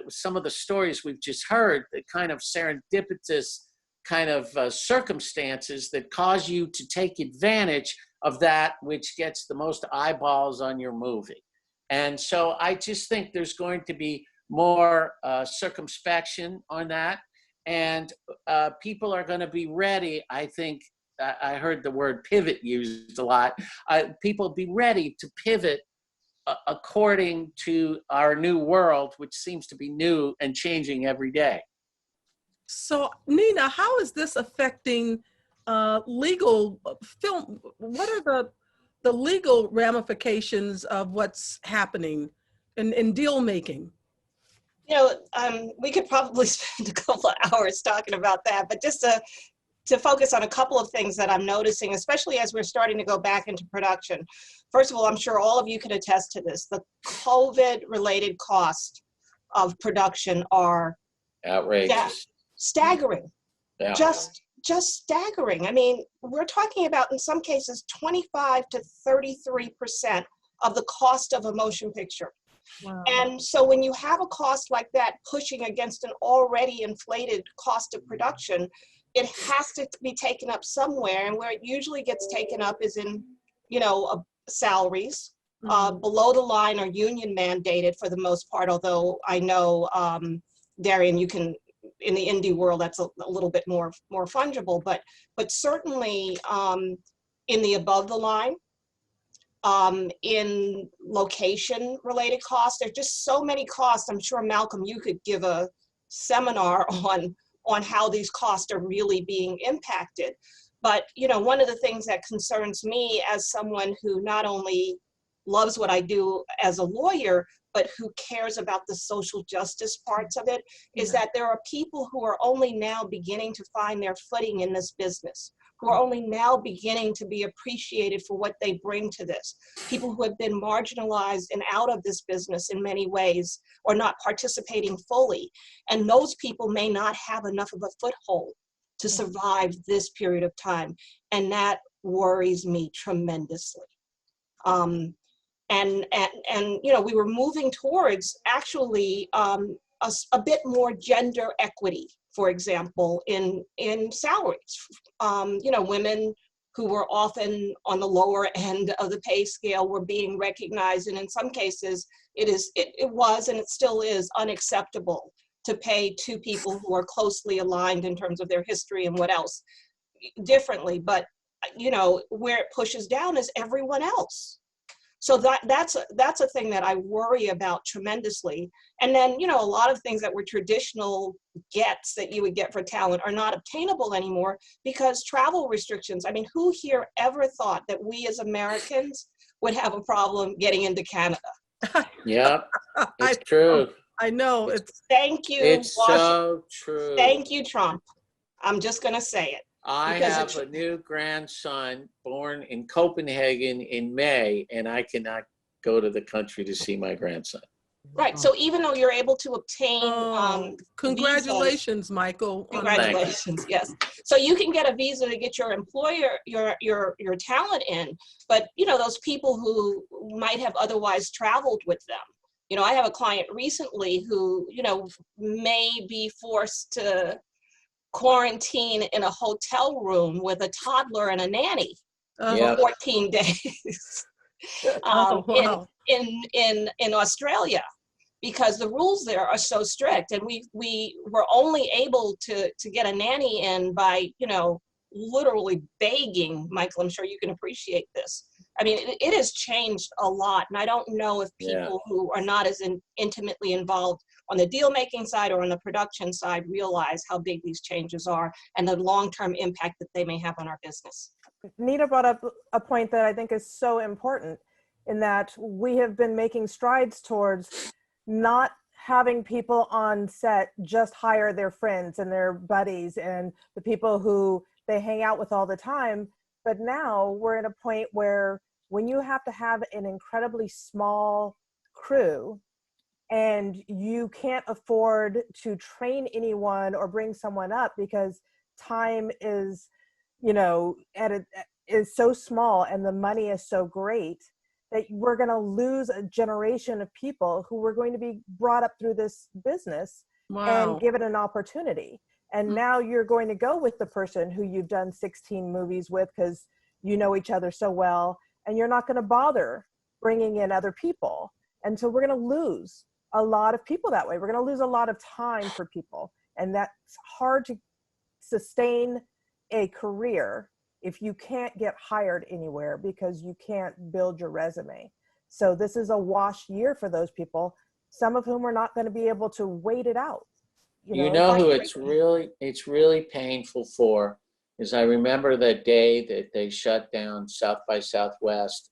some of the stories we've just heard, the kind of serendipitous kind of circumstances that cause you to take advantage of that which gets the most eyeballs on your movie. And so I just think there's going to be more circumspection on that. And people are going to be ready, I think. I heard the word pivot used a lot. People be ready to pivot according to our new world, which seems to be new and changing every day. So Nina, how is this affecting legal film, what are the legal ramifications of what's happening in deal making? We could probably spend a couple of hours talking about that, but just to focus on a couple of things that I'm noticing, especially as we're starting to go back into production. First of all, I'm sure all of you can attest to this. The COVID-related costs of production are Outrageous. Staggering. Yeah. Just staggering. I mean, we're talking about, in some cases, 25 to 33% of the cost of a motion picture. Wow. And so when you have a cost like that pushing against an already inflated cost of production, it has to be taken up somewhere. And where it usually gets taken up is in, salaries. Below the line are union mandated for the most part, although I know, Darian, you can, in the indie world, that's a little bit more fungible, but certainly in the above the line, in location related costs, there's just so many costs. I'm sure, Malcolm, you could give a seminar on how these costs are really being impacted. But, one of the things that concerns me as someone who not only loves what I do as a lawyer, but who cares about the social justice parts of it, is that there are people who are only now beginning to find their footing in this business, who are only now beginning to be appreciated for what they bring to this. People who have been marginalized and out of this business in many ways, or not participating fully. And those people may not have enough of a foothold to survive this period of time. And that worries me tremendously. And we were moving towards actually a bit more gender equity, for example, in salaries. Women who were often on the lower end of the pay scale were being recognized, and in some cases, it was and it still is unacceptable to pay two people who are closely aligned in terms of their history and what else differently. But where it pushes down is everyone else. So that's a thing that I worry about tremendously. And then, a lot of things that were traditional gets that you would get for talent are not obtainable anymore because travel restrictions. I mean, who here ever thought that we as Americans would have a problem getting into Canada? Yeah, it's true. I know. Thank you, It's Washington. so true. Thank you, Trump. I'm just going to say it. I have a new grandson born in Copenhagen in May, and I cannot go to the country to see my grandson. Right. So even though you're able to obtain congratulations, visas, Michael. Congratulations. Yes. So you can get a visa to get your employer, your talent in, but those people who might have otherwise traveled with them. I have a client recently who, may be forced to quarantine in a hotel room with a toddler and a nanny for 14 days in Australia, because the rules there are so strict. And we were only able to get a nanny in by, literally begging. Michael, I'm sure you can appreciate this. I mean, it has changed a lot. And I don't know if people who are not as intimately involved on the deal-making side or on the production side realize how big these changes are and the long-term impact that they may have on our business. Nita brought up a point that I think is so important, in that we have been making strides towards not having people on set just hire their friends and their buddies and the people who they hang out with all the time. But now we're at a point where when you have to have an incredibly small crew and you can't afford to train anyone or bring someone up because time is, is so small and the money is so great, that we're going to lose a generation of people who were going to be brought up through this business and given an opportunity. And now you're going to go with the person who you've done 16 movies with because you know each other so well, and you're not going to bother bringing in other people. And so we're going to lose a lot of people that way. We're going to lose a lot of time for people. And that's hard to sustain a career if you can't get hired anywhere because you can't build your resume. So this is a wash year for those people, some of whom are not going to be able to wait it out. You know who it's really painful for is I remember the day that they shut down South by Southwest,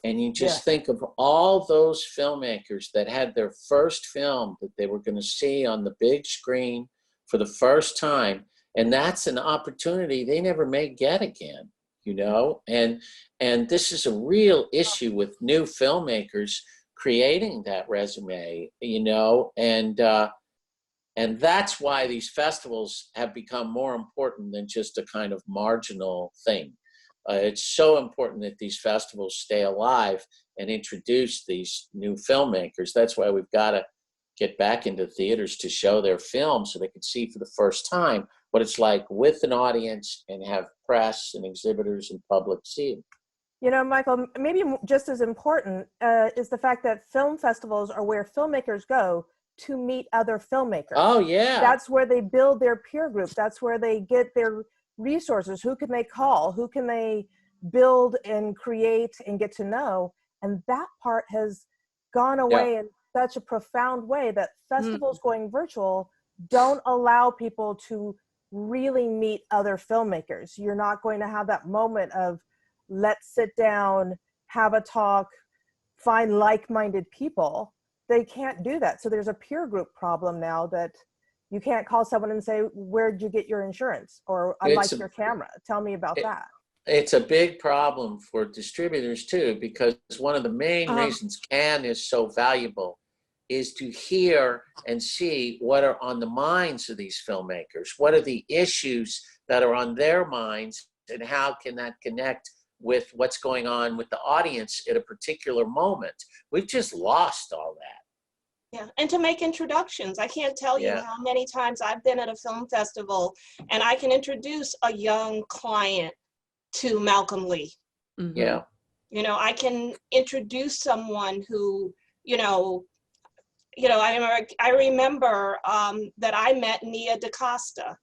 and you just think of all those filmmakers that had their first film that they were going to see on the big screen for the first time, and that's an opportunity they never may get again, you know? And this is a real issue with new filmmakers creating that resume, you know? And that's why these festivals have become more important than just a kind of marginal thing. It's so important that these festivals stay alive and introduce these new filmmakers. That's why we've got to get back into theaters to show their films so they can see for the first time what it's like with an audience and have press and exhibitors and public see them. You know, Michael, maybe just as important is the fact that film festivals are where filmmakers go to meet other filmmakers. Oh, yeah. That's where they build their peer group. That's where they get their resources. Who can they call? Who can they build and create and get to know? And that part has gone away in such a profound way that festivals going virtual don't allow people to really meet other filmmakers. You're not going to have that moment of, let's sit down, have a talk, find like-minded people. They can't do that. So there's a peer group problem now that you can't call someone and say, where'd you get your insurance? Or I like your camera. Tell me about that. It's a big problem for distributors too, because one of the main reasons Cannes is so valuable is to hear and see what are on the minds of these filmmakers. What are the issues that are on their minds, and how can that connect with what's going on with the audience at a particular moment? We've just lost all that. Yeah, and to make introductions. I can't tell you how many times I've been at a film festival and I can introduce a young client to Malcolm Lee. Yeah. You know, I can introduce someone who, I remember that I met Nia DaCosta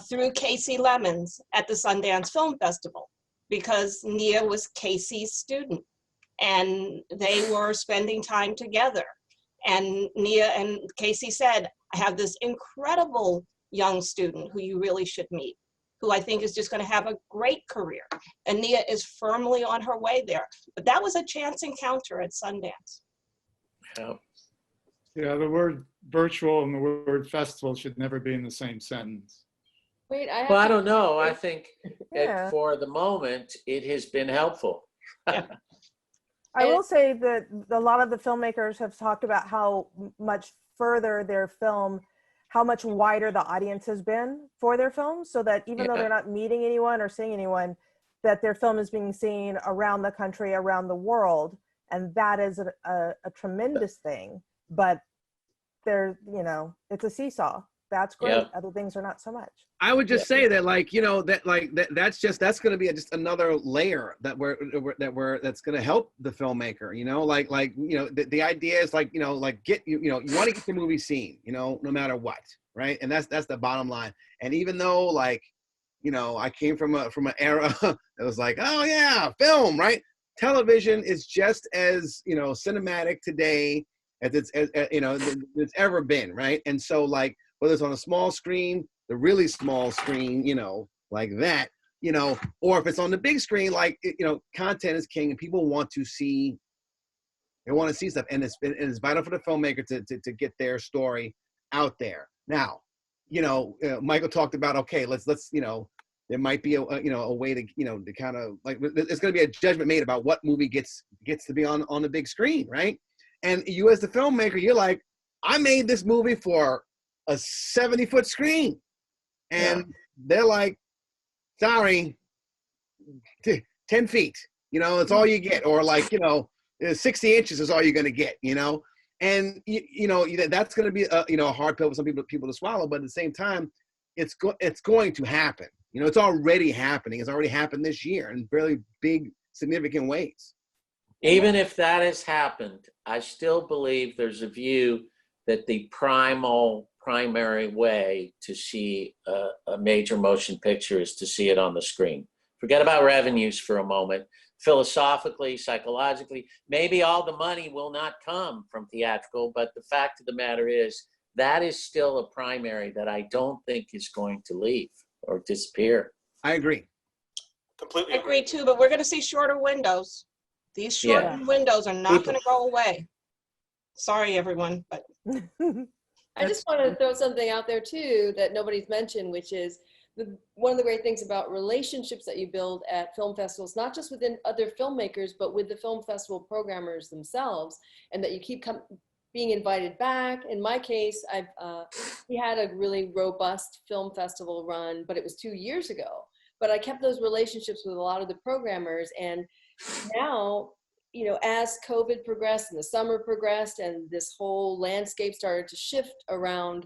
through Casey Lemons at the Sundance Film Festival, because Nia was Casey's student and they were spending time together. And Nia and Casey said, I have this incredible young student who you really should meet, who I think is just going to have a great career. And Nia is firmly on her way there. But that was a chance encounter at Sundance. Yeah, the word virtual and the word festival should never be in the same sentence. Wait, Well, I don't know. I think for the moment, it has been helpful. I will say that a lot of the filmmakers have talked about how much further their film, how much wider the audience has been for their films, so that even though they're not meeting anyone or seeing anyone, that their film is being seen around the country, around the world. And that is a tremendous thing. But there, it's a seesaw. That's great. Yep. Other things are not so much. I would just say that, that's going to be just another layer that's going to help the filmmaker. The idea is you want to get the movie seen, no matter what, right? And that's the bottom line. And even though I came from an era that was like, oh yeah, film, right? Television is just as cinematic today as it's ever been, right? And so whether it's on a small screen, the really small screen, like that, or if it's on the big screen, content is king and people want to see, they want to see stuff. And it's vital for the filmmaker to get their story out there. Now, Michael talked about, okay, let's there might be a way to, to kind of there's going to be a judgment made about what movie gets to be on the big screen, right? And you as the filmmaker, you're like, I made this movie for a 70-foot screen. And they're like, sorry, 10 feet, it's all you get. Or 60 inches is all you're going to get, and that's going to be a hard pill for some people to swallow. But at the same time, it's going to happen. It's already happening. It's already happened this year in very big, significant ways. Even if that has happened, I still believe there's a view that the primary way to see a major motion picture is to see it on the screen. Forget about revenues for a moment. Philosophically, psychologically, maybe all the money will not come from theatrical, but the fact of the matter is that is still a primary that I don't think is going to leave or disappear. I agree. Completely I agree too, but we're going to see shorter windows. These shortened windows are not going to go away. Sorry, everyone, but I just wanted to throw something out there too that nobody's mentioned, which is one of the great things about relationships that you build at film festivals, not just within other filmmakers, but with the film festival programmers themselves, and that you keep being invited back. In my case, we had a really robust film festival run, but it was 2 years ago. But I kept those relationships with a lot of the programmers, and now, you know, as COVID progressed and the summer progressed and this whole landscape started to shift around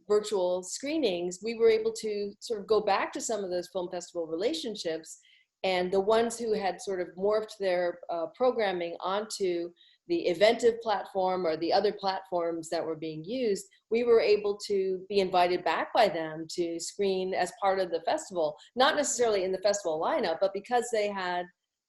virtual screenings, we were able to sort of go back to some of those film festival relationships, and the ones who had sort of morphed their programming onto the Eventive platform or the other platforms that were being used, we were able to be invited back by them to screen as part of the festival, not necessarily in the festival lineup, but because they had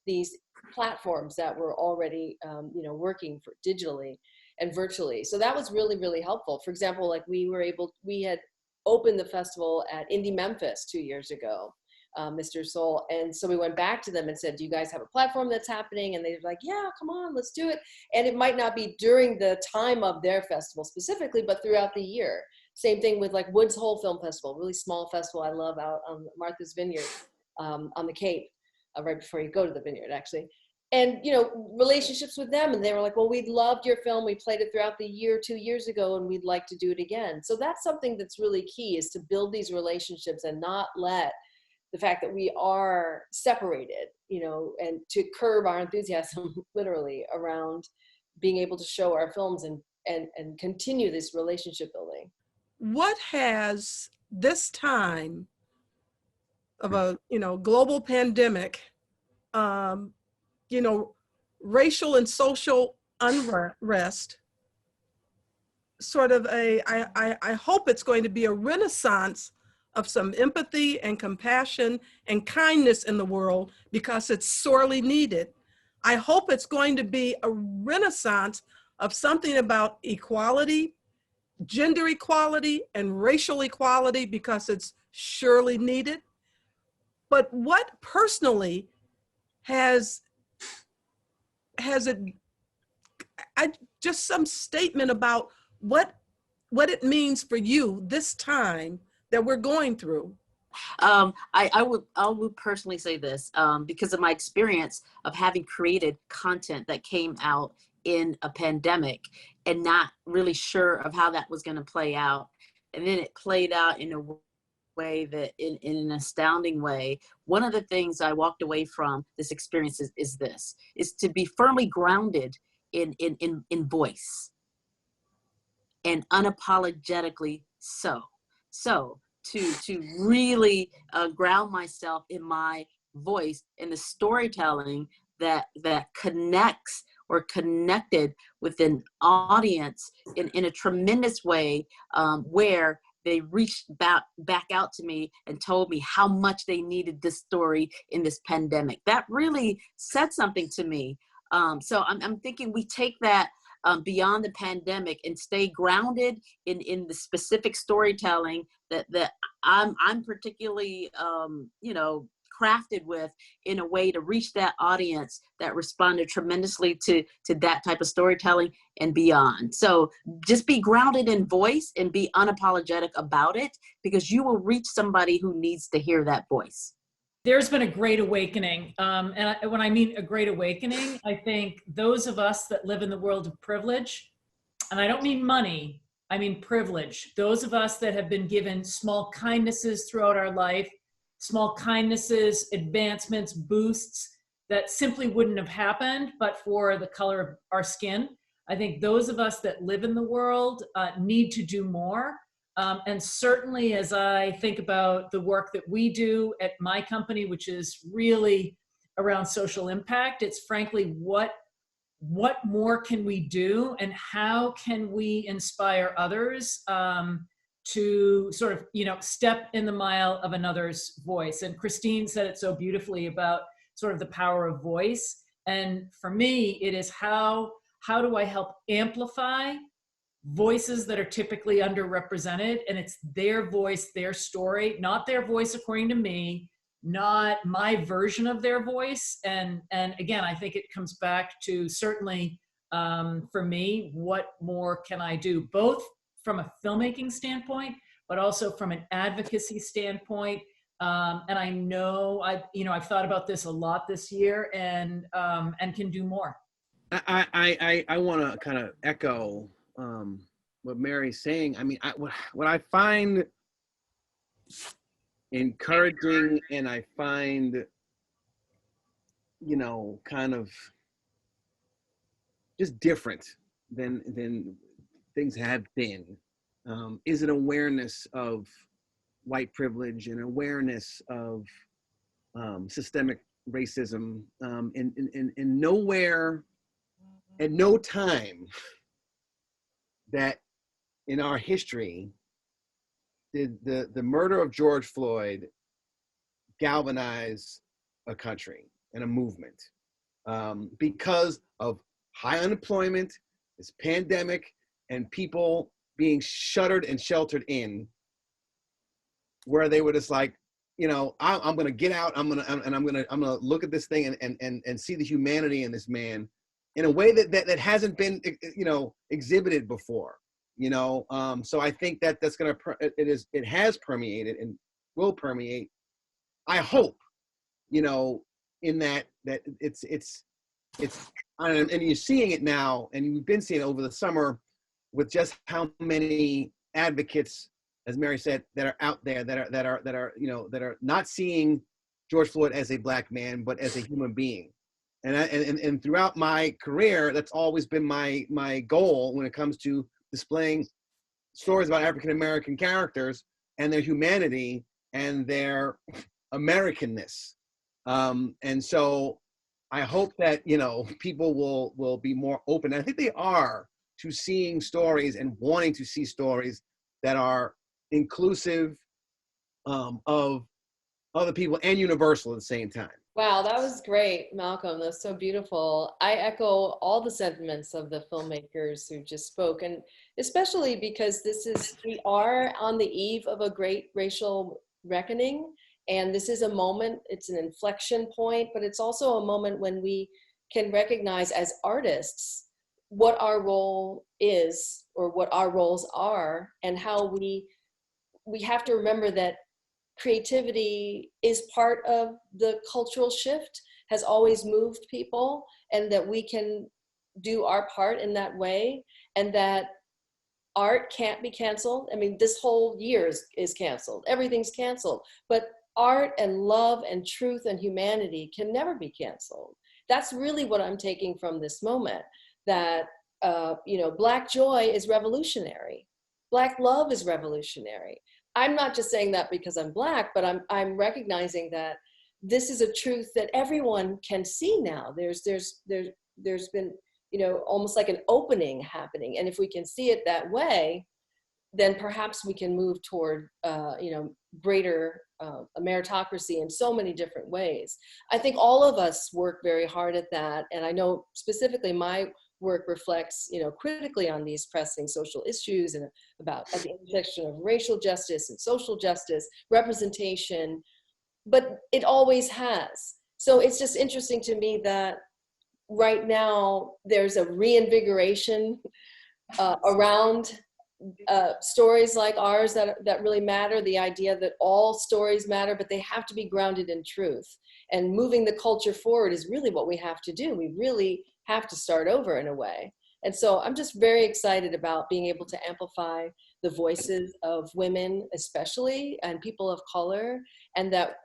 these platforms that were already you know, working for digitally and virtually. So that was really, really helpful. For example, like we had opened the festival at Indie Memphis 2 years ago, Mr. Soul. And so we went back to them and said, do you guys have a platform that's happening? And they were like, yeah, come on, let's do it. And it might not be during the time of their festival specifically, but throughout the year. Same thing with like Woods Hole Film Festival, really small festival I love out on Martha's Vineyard on the Cape, right before you go to the vineyard, actually. And, you know, relationships with them. And they were like, well, we loved your film. We played it throughout the year 2 years ago, and we'd like to do it again. So that's something that's really key, is to build these relationships and not let the fact that we are separated, you know, and to curb our enthusiasm literally around being able to show our films and continue this relationship building. What has this time of a, you know, global pandemic, you know, racial and social unrest, sort of I hope it's going to be a renaissance of some empathy and compassion and kindness in the world, because it's sorely needed. I hope it's going to be a renaissance of something about equality, gender equality, and racial equality, because it's surely needed. But what personally has it, just some statement about what it means for you this time that we're going through? I would personally say this, because of my experience of having created content that came out in a pandemic and not really sure of how that was going to play out. And then it played out in a way that in an astounding way. One of the things I walked away from this experience is to be firmly grounded in voice, and unapologetically so. So to really ground myself in my voice and the storytelling that connects or connected with an audience in a tremendous way, where they reached back out to me and told me how much they needed this story in this pandemic. That really said something to me. So I'm thinking we take that beyond the pandemic and stay grounded in the specific storytelling that I'm particularly you know, crafted with, in a way to reach that audience that responded tremendously to that type of storytelling and beyond. So just be grounded in voice and be unapologetic about it, because you will reach somebody who needs to hear that voice. There's been a great awakening. And when I mean a great awakening, I think those of us that live in the world of privilege, and I don't mean money, I mean privilege. Those of us that have been given small kindnesses throughout our life, small kindnesses, advancements, boosts that simply wouldn't have happened but for the color of our skin. I think those of us that live in the world need to do more. And certainly as I think about the work that we do at my company, which is really around social impact, it's frankly, what more can we do, and how can we inspire others to sort of, you know, step in the mile of another's voice. And Christine said it so beautifully about sort of the power of voice. And for me, it is how do I help amplify voices that are typically underrepresented, and it's their voice, their story, not their voice according to me, not my version of their voice. And again, I think it comes back to certainly for me, what more can I do, both from a filmmaking standpoint, but also from an advocacy standpoint. And I know I've thought about this a lot this year, and can do more. I want to kind of echo what Mary's saying. I mean, what I find encouraging, and I find, kind of just different than things have been, is an awareness of white privilege and awareness of systemic racism. And nowhere, at no time that in our history did the murder of George Floyd galvanize a country and a movement, because of high unemployment, this pandemic, and people being shuttered and sheltered in, where they were just like, I'm going to get out. I'm going to look at this thing and see the humanity in this man in a way that hasn't been, exhibited before, So I think that's going to, it has permeated and will permeate. I hope, in that it's, and you're seeing it now, and you've been seeing it over the summer with just how many advocates, as Mary said, that are out there that are not seeing George Floyd as a Black man, but as a human being. And throughout my career, that's always been my goal when it comes to displaying stories about African American characters and their humanity and their Americanness. And so I hope that people will be more open. I think they are to seeing stories and wanting to see stories that are inclusive of other people and universal at the same time. Wow, that was great, Malcolm. That's so beautiful. I echo all the sentiments of the filmmakers who just spoke, and especially because we are on the eve of a great racial reckoning, and this is a moment, it's an inflection point, but it's also a moment when we can recognize as artists what our role is, or what our roles are, and how we have to remember that creativity is part of the cultural shift, has always moved people, and that we can do our part in that way, and that art can't be canceled. I mean, this whole year is canceled. Everything's canceled. But art and love and truth and humanity can never be canceled. That's really what I'm taking from this moment, that Black joy is revolutionary. Black love is revolutionary. I'm not just saying that because I'm Black, but I'm recognizing that this is a truth that everyone can see now. There's been, almost like an opening happening. And if we can see it that way, then perhaps we can move toward, greater meritocracy in so many different ways. I think all of us work very hard at that. And I know specifically my work reflects, critically on these pressing social issues and about at the intersection of racial justice and social justice, representation, but it always has. So it's just interesting to me that right now there's a reinvigoration around stories like ours that really matter, the idea that all stories matter, but they have to be grounded in truth. And moving the culture forward is really what we have to do. We really have to start over in a way. And so I'm just very excited about being able to amplify the voices of women, especially, and people of color, and that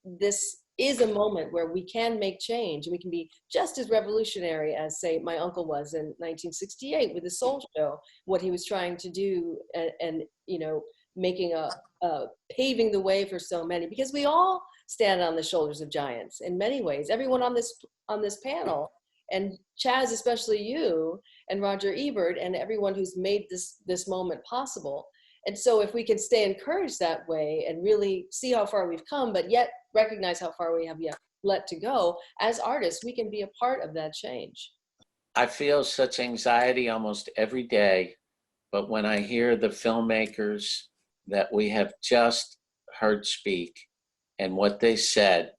this is a moment where we can make change, and we can be just as revolutionary as, say, my uncle was in 1968 with the Soul Show, what he was trying to do, and making paving the way for so many, because we all stand on the shoulders of giants in many ways. Everyone on this panel, and Chaz, especially you, and Roger Ebert, and everyone who's made this moment possible. And so if we can stay encouraged that way and really see how far we've come, but yet recognize how far we have yet let to go, as artists, we can be a part of that change. I feel such anxiety almost every day but when I hear the filmmakers that we have just heard speak and what they said,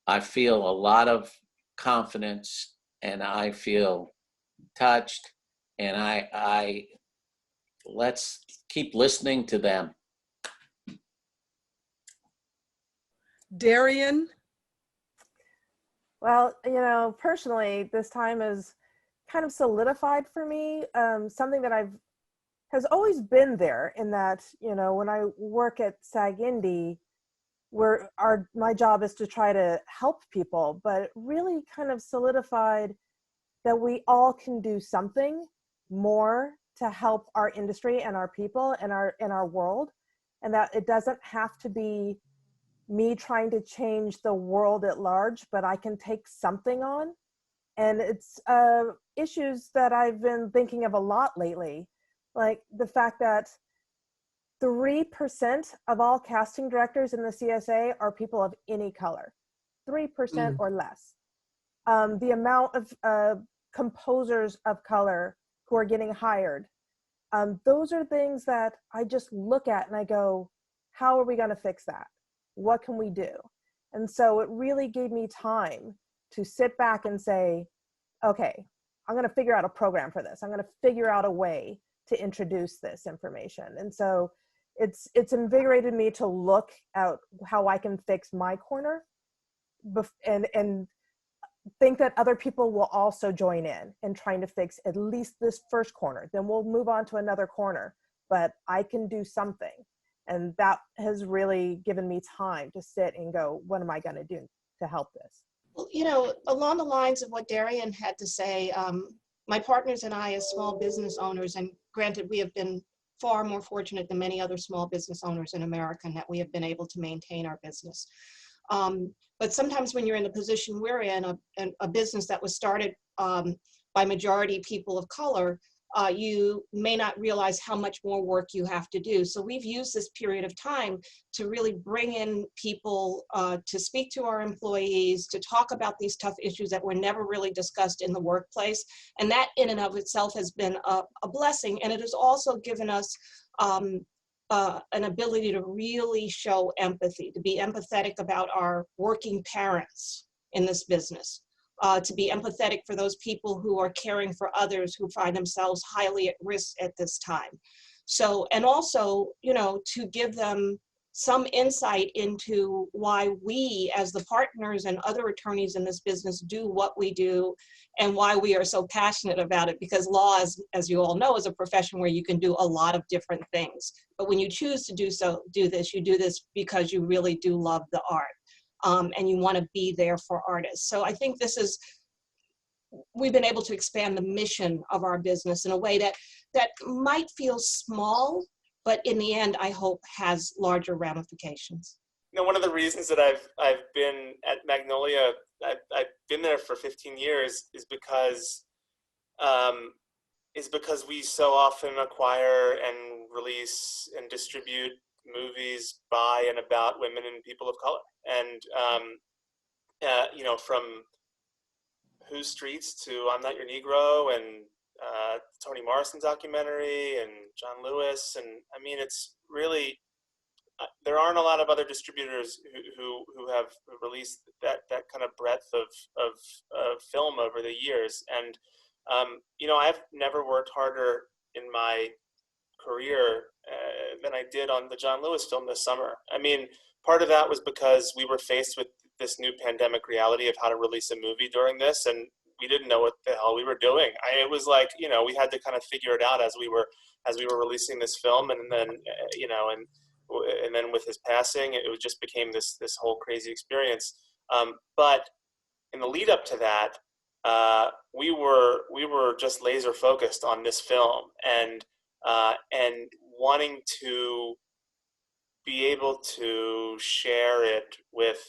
I feel a lot of confidence and I feel touched, and I let's keep listening to them. Darian? Well, personally, this time is kind of solidified for me. Something that has always been there in that, when I work at SAG Indie, where my job is to try to help people, but it really kind of solidified that we all can do something more to help our industry and our people and our world, and that it doesn't have to be me trying to change the world at large, but I can take something on. And it's issues that I've been thinking of a lot lately, like the fact that 3% of all casting directors in the CSA are people of any color, 3% or less. The amount of composers of color who are getting hired, those are things that I just look at and I go, how are we going to fix that? What can we do? And so it really gave me time to sit back and say, okay, I'm going to figure out a program for this. I'm going to figure out a way to introduce this information. And so it's invigorated me to look at how I can fix my corner and think that other people will also join in trying to fix at least this first corner. Then we'll move on to another corner, but I can do something. And that has really given me time to sit and go, what am I going to do to help this? Well, along the lines of what Darian had to say, my partners and I as small business owners, and granted, we have been far more fortunate than many other small business owners in America in that we have been able to maintain our business. But sometimes when you're in the position we're in, a business that was started by majority people of color, you may not realize how much more work you have to do. So we've used this period of time to really bring in people to speak to our employees, to talk about these tough issues that were never really discussed in the workplace. And that in and of itself has been a blessing. And it has also given us an ability to really show empathy, to be empathetic about our working parents in this business. To be empathetic for those people who are caring for others who find themselves highly at risk at this time. So, and also, to give them some insight into why we as the partners and other attorneys in this business do what we do and why we are so passionate about it, because law, as you all know, is a profession where you can do a lot of different things. But when you choose to do this because you really do love the art. And you want to be there for artists. So I think we've been able to expand the mission of our business in a way that might feel small, but in the end, I hope has larger ramifications. One of the reasons that I've been at Magnolia, I've been there for 15 years, is because we so often acquire and release and distribute movies by and about women and people of color. And, from Whose Streets to I'm Not Your Negro and Toni Morrison documentary and John Lewis. And I mean, it's really, there aren't a lot of other distributors who have released that kind of breadth of film over the years. And, I've never worked harder in my career than I did on the John Lewis film this summer. I mean, part of that was because we were faced with this new pandemic reality of how to release a movie during this, and we didn't know what the hell we were doing. It was like, we had to kind of figure it out as we were releasing this film, and then and then with his passing, it just became this whole crazy experience. But in the lead up to that, we were just laser focused on this film and wanting to be able to share it with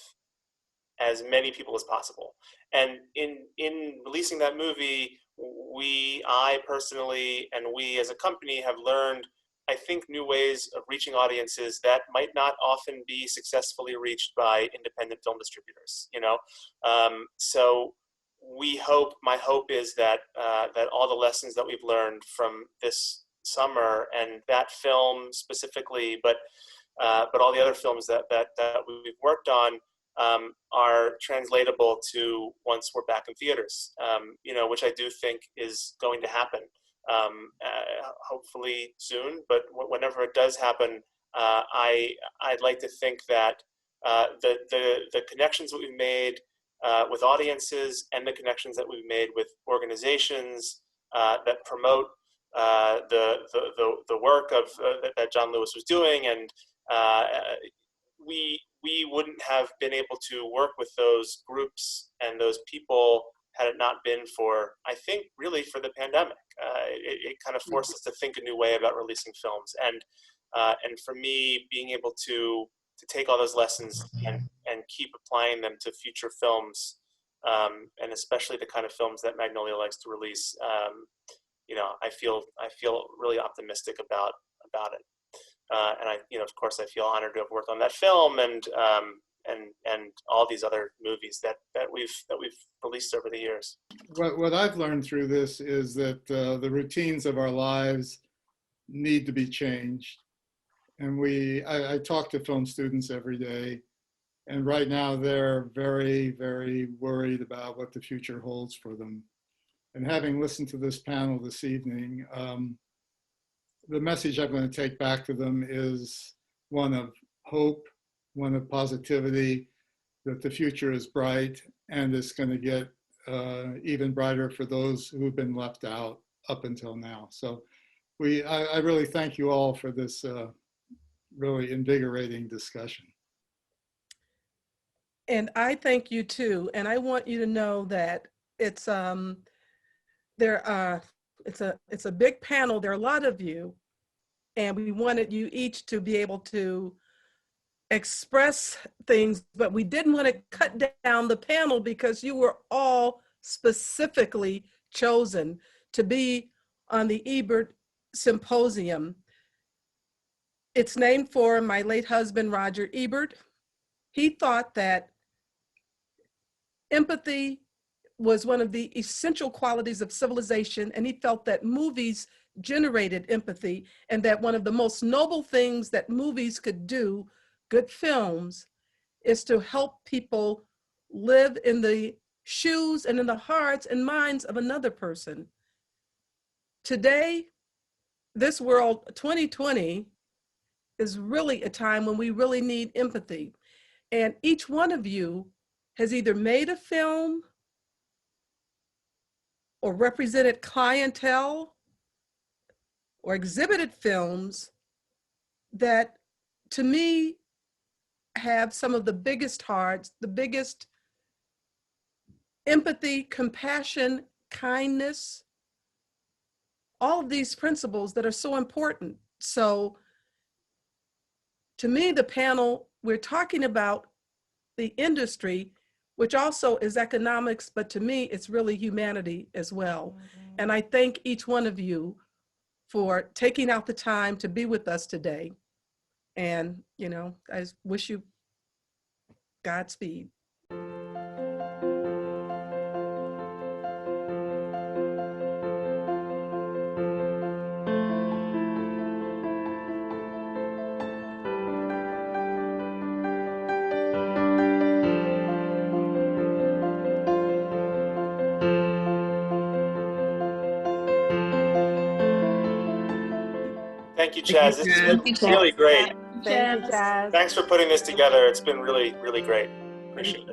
as many people as possible. And in releasing that movie, I personally, and we as a company have learned, I think, new ways of reaching audiences that might not often be successfully reached by independent film distributors, So my hope is that all the lessons that we've learned from this summer, and that film specifically, but all the other films that we've worked on are translatable to once we're back in theaters, which I do think is going to happen, hopefully soon. But whenever it does happen, I'd like to think that the connections that we've made with audiences and the connections that we've made with organizations that promote the work of that John Lewis was doing, and we wouldn't have been able to work with those groups and those people had it not been for, I think, really for the pandemic. It kind of forced us to think a new way about releasing films, and for me, being able to take all those lessons and keep applying them to future films, and especially the kind of films that Magnolia likes to release. I feel really optimistic about it, and of course, I feel honored to have worked on that film and all these other movies that we've released over the years. What I've learned through this is that the routines of our lives need to be changed, and I talk to film students every day, and right now they're very, very worried about what the future holds for them. And having listened to this panel this evening, the message I'm going to take back to them is one of hope, one of positivity, that the future is bright and it's going to get even brighter for those who've been left out up until now. So I really thank you all for this really invigorating discussion. And I thank you too. And I want you to know that it's it's a big panel. There are a lot of you, and we wanted you each to be able to express things, but we didn't want to cut down the panel because you were all specifically chosen to be on the Ebert Symposium. It's named for my late husband, Roger Ebert. He thought that empathy was one of the essential qualities of civilization, and he felt that movies generated empathy, and that one of the most noble things that movies could do, good films, is to help people live in the shoes and in the hearts and minds of another person. Today, this world, 2020, is really a time when we really need empathy. And each one of you has either made a film or represented clientele or exhibited films that, to me, have some of the biggest hearts, the biggest empathy, compassion, kindness, all of these principles that are so important. So to me, the panel, we're talking about the industry, which also is economics, but to me, it's really humanity as well. And I thank each one of you for taking out the time to be with us today. And, I wish you Godspeed. Thank you, Chaz. This has been really great. Thank you, Chaz. Thanks for putting this together. It's been really, really great. Appreciate it.